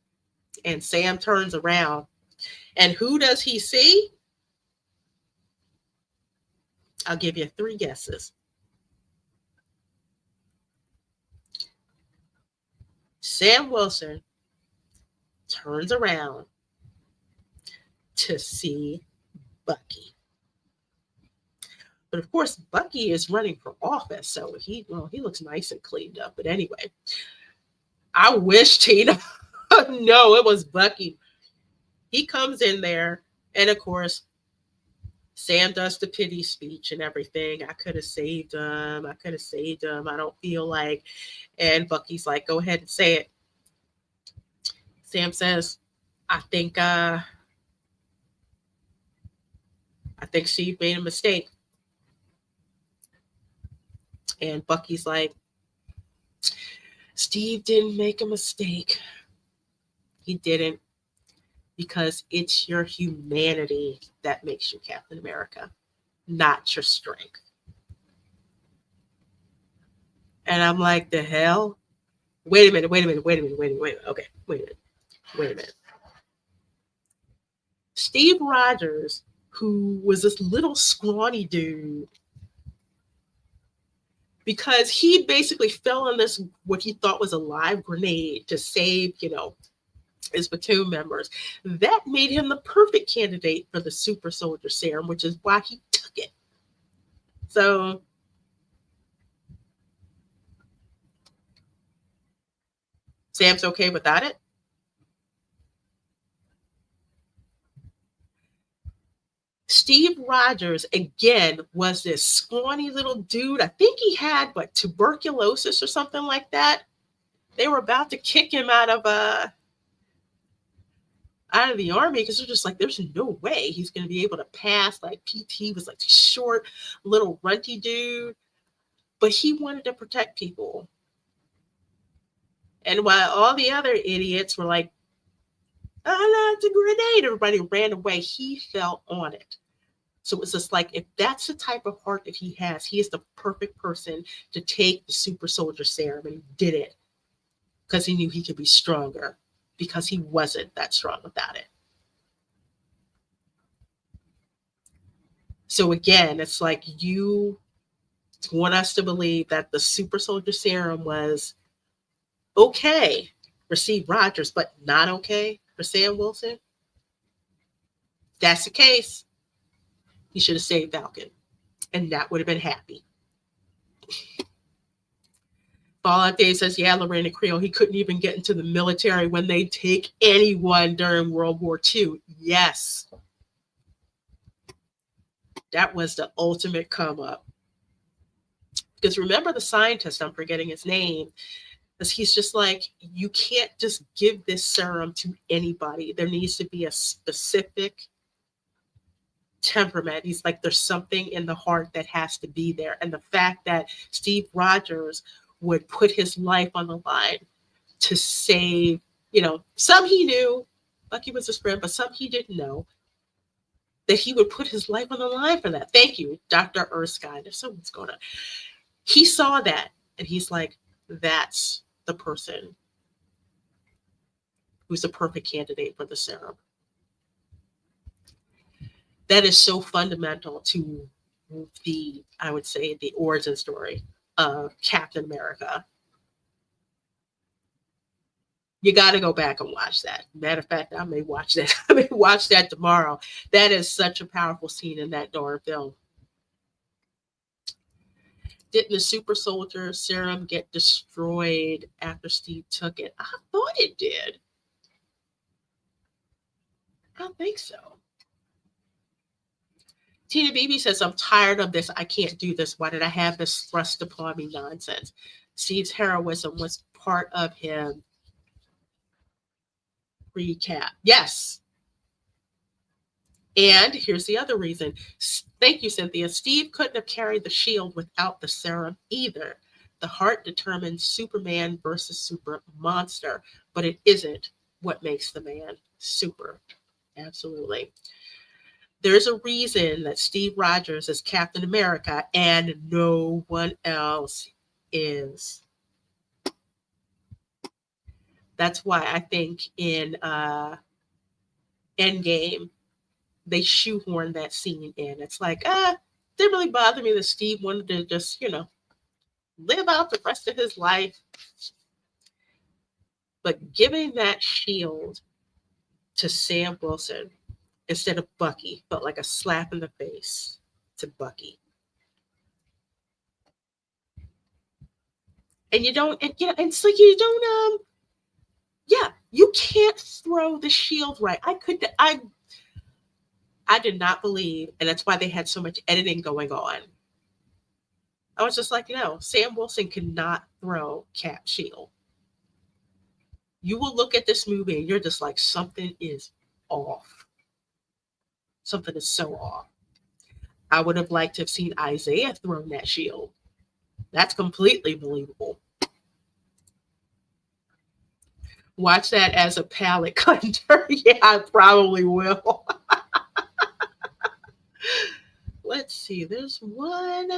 and Sam turns around, and who does he see? I'll give you 3 guesses. Sam Wilson turns around to see Bucky. But of course, Bucky is running for office, so he looks nice and cleaned up. But anyway, I wish Tina. No, it was Bucky. He comes in there, and of course, Sam does the pity speech and everything. I could have saved him. I don't feel like. And Bucky's like, go ahead and say it. Sam says, I think Steve made a mistake. And Bucky's like, Steve didn't make a mistake. He didn't, because it's your humanity that makes you Captain America, not your strength. And I'm like, the hell? Wait a minute. Okay, wait a minute. Steve Rogers, who was this little scrawny dude, because he basically fell on this, what he thought was a live grenade to save, his platoon members. That made him the perfect candidate for the super soldier serum, which is why he took it. So Sam's okay without it? Steve Rogers, again, was this scrawny little dude. I think he had, tuberculosis or something like that. They were about to kick him out of the army because they're just like, there's no way he's going to be able to pass. Like, PT was like short, little runty dude. But he wanted to protect people. And while all the other idiots were like, oh, no, it's a grenade, everybody ran away, he fell on it. So it's just like, if that's the type of heart that he has, he is the perfect person to take the super soldier serum. And he did it because he knew he could be stronger, because he wasn't that strong without it. So again, it's like, you want us to believe that the super soldier serum was okay for Steve Rogers, but not okay for Sam Wilson. That's the case. He should have saved Falcon, and that would have been happy. Fallout Dave says, yeah, Reina Creole, he couldn't even get into the military when they take anyone during World War II. Yes. That was the ultimate come up. Because remember the scientist, I'm forgetting his name, because he's just like, you can't just give this serum to anybody. There needs to be a specific temperament. He's like, there's something in the heart that has to be there. And the fact that Steve Rogers would put his life on the line to save, some he knew, Bucky was his friend, but some he didn't know, that he would put his life on the line for that. Thank you, Dr. Erskine. There's so much going on. He saw that, and he's like, that's the person who's the perfect candidate for the serum. That is so fundamental to I would say, the origin story of Captain America. You got to go back and watch that. Matter of fact, I may watch that. I may watch that tomorrow. That is such a powerful scene in that darn film. Didn't the super soldier serum get destroyed after Steve took it? I thought it did. I don't think so. Tina Beebe says, I'm tired of this. I can't do this. Why did I have this thrust upon me nonsense? Steve's heroism was part of him. Recap. Yes. And here's the other reason. Thank you, Cynthia. Steve couldn't have carried the shield without the serum either. The heart determines Superman versus super monster, but it isn't what makes the man super. Absolutely. There's a reason that Steve Rogers is Captain America and no one else is. That's why I think in Endgame, they shoehorned that scene in. It's like, didn't really bother me that Steve wanted to just, live out the rest of his life. But giving that shield to Sam Wilson instead of Bucky felt like a slap in the face to Bucky. And you don't, and it's like you don't, you can't throw the shield right. I did not believe, and that's why they had so much editing going on. I was just like, Sam Wilson cannot throw Cap's shield. You will look at this movie and you're just like, something is off. Something is so off. I would have liked to have seen Isaiah throw that shield. That's completely believable. Watch that as a palate cleanser. Yeah, I probably will. Let's see. There's one.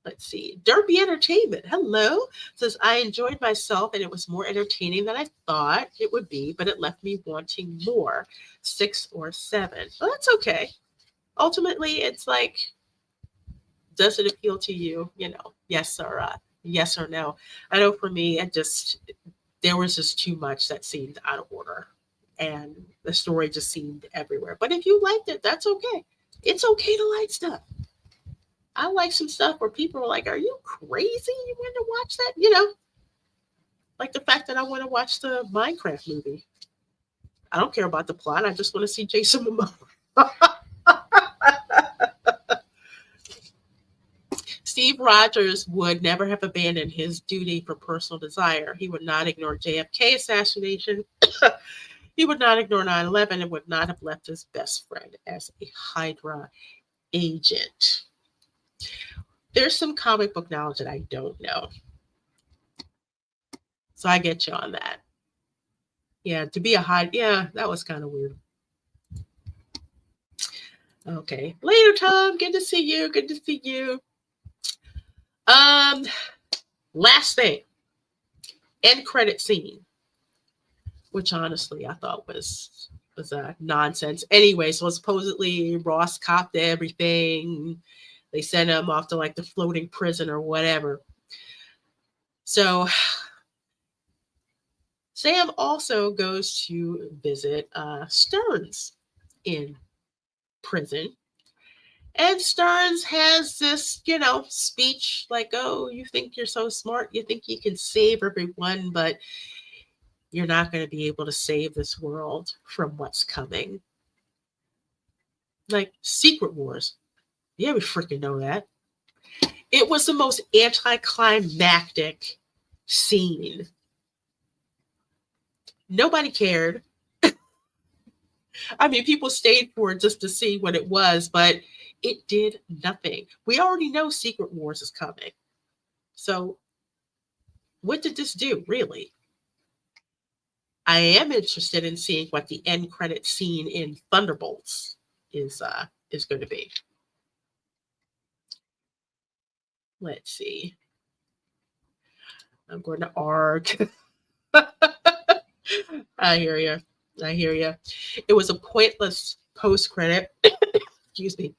Let's see. Derby Entertainment. Hello. Says, I enjoyed myself and it was more entertaining than I thought it would be, but it left me wanting more. 6 or 7. Well, that's okay. Ultimately, it's like, does it appeal to you? Yes or no. I know for me, there was just too much that seemed out of order. And the story just seemed everywhere. But if you liked it, that's okay. It's okay to like stuff. I like some stuff where people are like, are you crazy? You want to watch that? Like the fact that I want to watch the Minecraft movie. I don't care about the plot. I just want to see Jason Momoa. Steve Rogers would never have abandoned his duty for personal desire. He would not ignore JFK assassination. He would not ignore 9/11 and would not have left his best friend as a Hydra agent. There's some comic book knowledge that I don't know. So I get you on that. Yeah, to be a Hydra, yeah, that was kind of weird. Okay. Later, Tom. Good to see you. Good to see you. Last thing. End credit scene. Which honestly I thought was nonsense. Anyway, so supposedly Ross copped everything. They sent him off to like the floating prison or whatever. So Sam also goes to visit Stearns in prison. And Stearns has this, speech like, oh, you think you're so smart. You think you can save everyone, but you're not going to be able to save this world from what's coming. Like Secret Wars. Yeah, we freaking know that. It was the most anticlimactic scene. Nobody cared. I mean, people stayed for it just to see what it was, but it did nothing. We already know Secret Wars is coming. So what did this do, really? I am interested in seeing what the end credit scene in Thunderbolts is going to be. Let's see. I'm going to arc. I hear you. It was a pointless post-credit. Excuse me.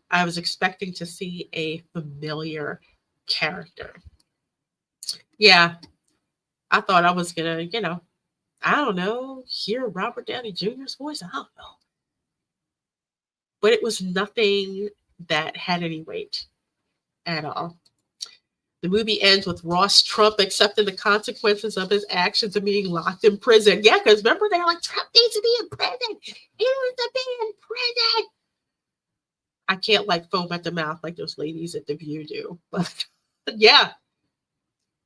I was expecting to see a familiar character. Yeah. I thought I was going to, I don't know, hear Robert Downey Jr.'s voice. I don't know. But it was nothing that had any weight at all. The movie ends with Ross Trump accepting the consequences of his actions and being locked in prison. Yeah, because remember, they're like, Trump needs to be in prison. He needs to be in prison. I can't foam at the mouth like those ladies at The View do. But yeah,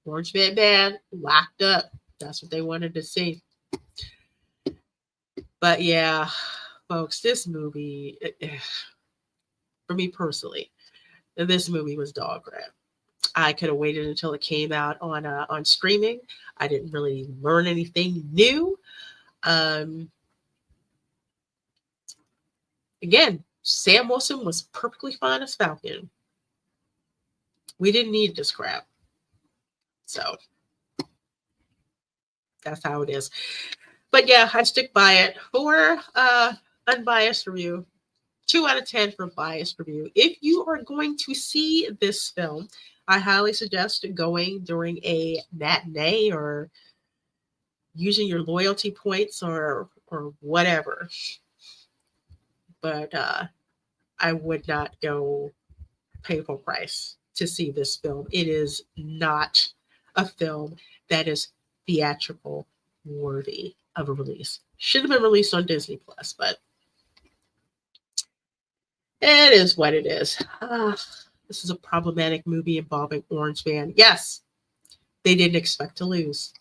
Orange Man locked up. That's what they wanted to see. But yeah, folks, this movie, for me personally, this movie was dog crap. I could have waited until it came out on streaming. I didn't really learn anything new. Again, Sam Wilson was perfectly fine as Falcon. We didn't need this crap. So that's how it is. But yeah, I stick by it for unbiased review. 2 out of 10 for biased review. If you are going to see this film, I highly suggest going during a matinee or using your loyalty points or whatever. But I would not go pay full price to see this film. It is not a film that is theatrical worthy of a release. Should have been released on Disney Plus, but it is what it is. This is a problematic movie involving Orange Man. Yes, they didn't expect to lose.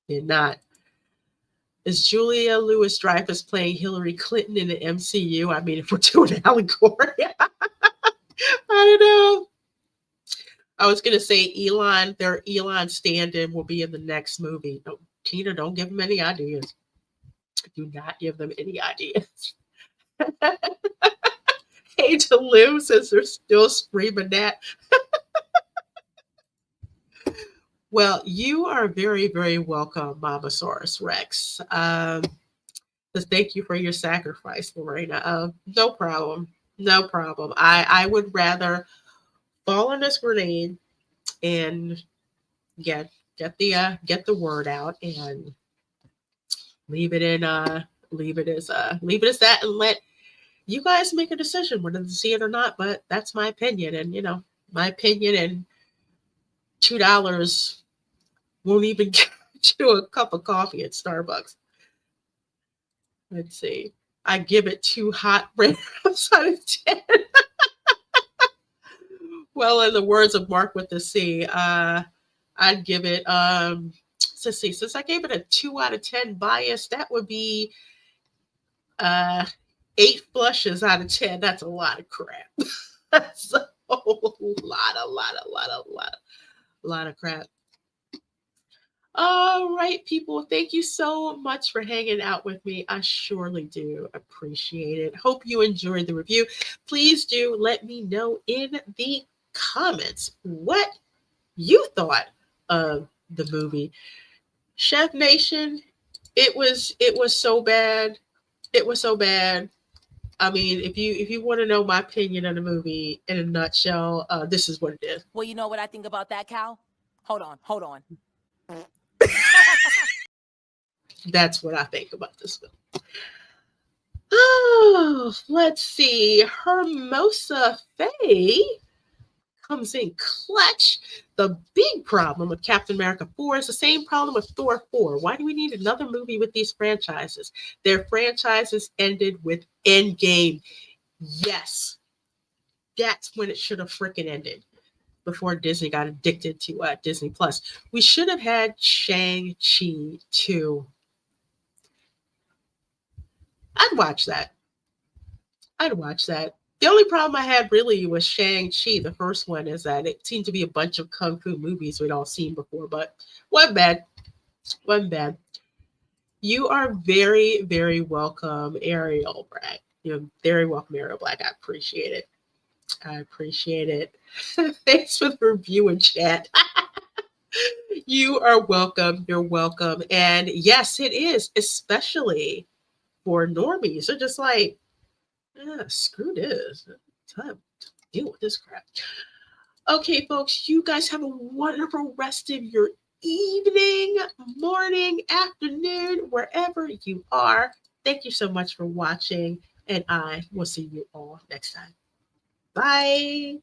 Did not. Is Julia Louis-Dreyfus playing Hillary Clinton in the MCU? I mean, if we're doing allegory. I don't know. I was going to say their Elon stand-in will be in the next movie. No, Tina, don't give them any ideas. Do not give them any ideas. Hey, to live says they're still screaming that. Well, you are very, very welcome, Mamasaurus Rex. Thank you for your sacrifice, Lorena. No problem. No problem. I would rather fall on this grenade and get the word out and leave it as that and let you guys make a decision whether to see it or not. But that's my opinion, and my opinion and $2 won't even get you a cup of coffee at Starbucks. Let's see. I give it 2 hot red out of 10. Well, in the words of Mark with the C, I'd give it let's see, since I gave it a 2 out of 10 bias, that would be uh 8 flushes out of 10. That's a lot of crap. That's a whole lot of crap. All right, people. Thank you so much for hanging out with me. I surely do appreciate it. Hope you enjoyed the review. Please do let me know in the comments what you thought of the movie. Chef Nation, it was so bad. It was so bad. I mean, if you want to know my opinion on the movie in a nutshell, this is what it is. Well, you know what I think about that, Cal? Hold on. That's what I think about this film. Oh, let's see. Hermosa Faye comes in clutch. The big problem with Captain America 4 is the same problem with Thor 4. Why do we need another movie with these franchises? Their franchises ended with Endgame. Yes, that's when it should have freaking ended. Before Disney got addicted to Disney Plus. We should have had Shang-Chi 2. I'd watch that. The only problem I had really was Shang-Chi, the first one, is that it seemed to be a bunch of kung fu movies we'd all seen before, but wasn't bad. You are very, very welcome, Ariel Black. You're very welcome, Ariel Black. I appreciate it. Thanks for the review and chat. You are welcome. You're welcome. And yes, it is, especially for normies. They're just like, screw this. Time to deal with this crap. Okay, folks, you guys have a wonderful rest of your evening, morning, afternoon, wherever you are. Thank you so much for watching, and I will see you all next time. Bye.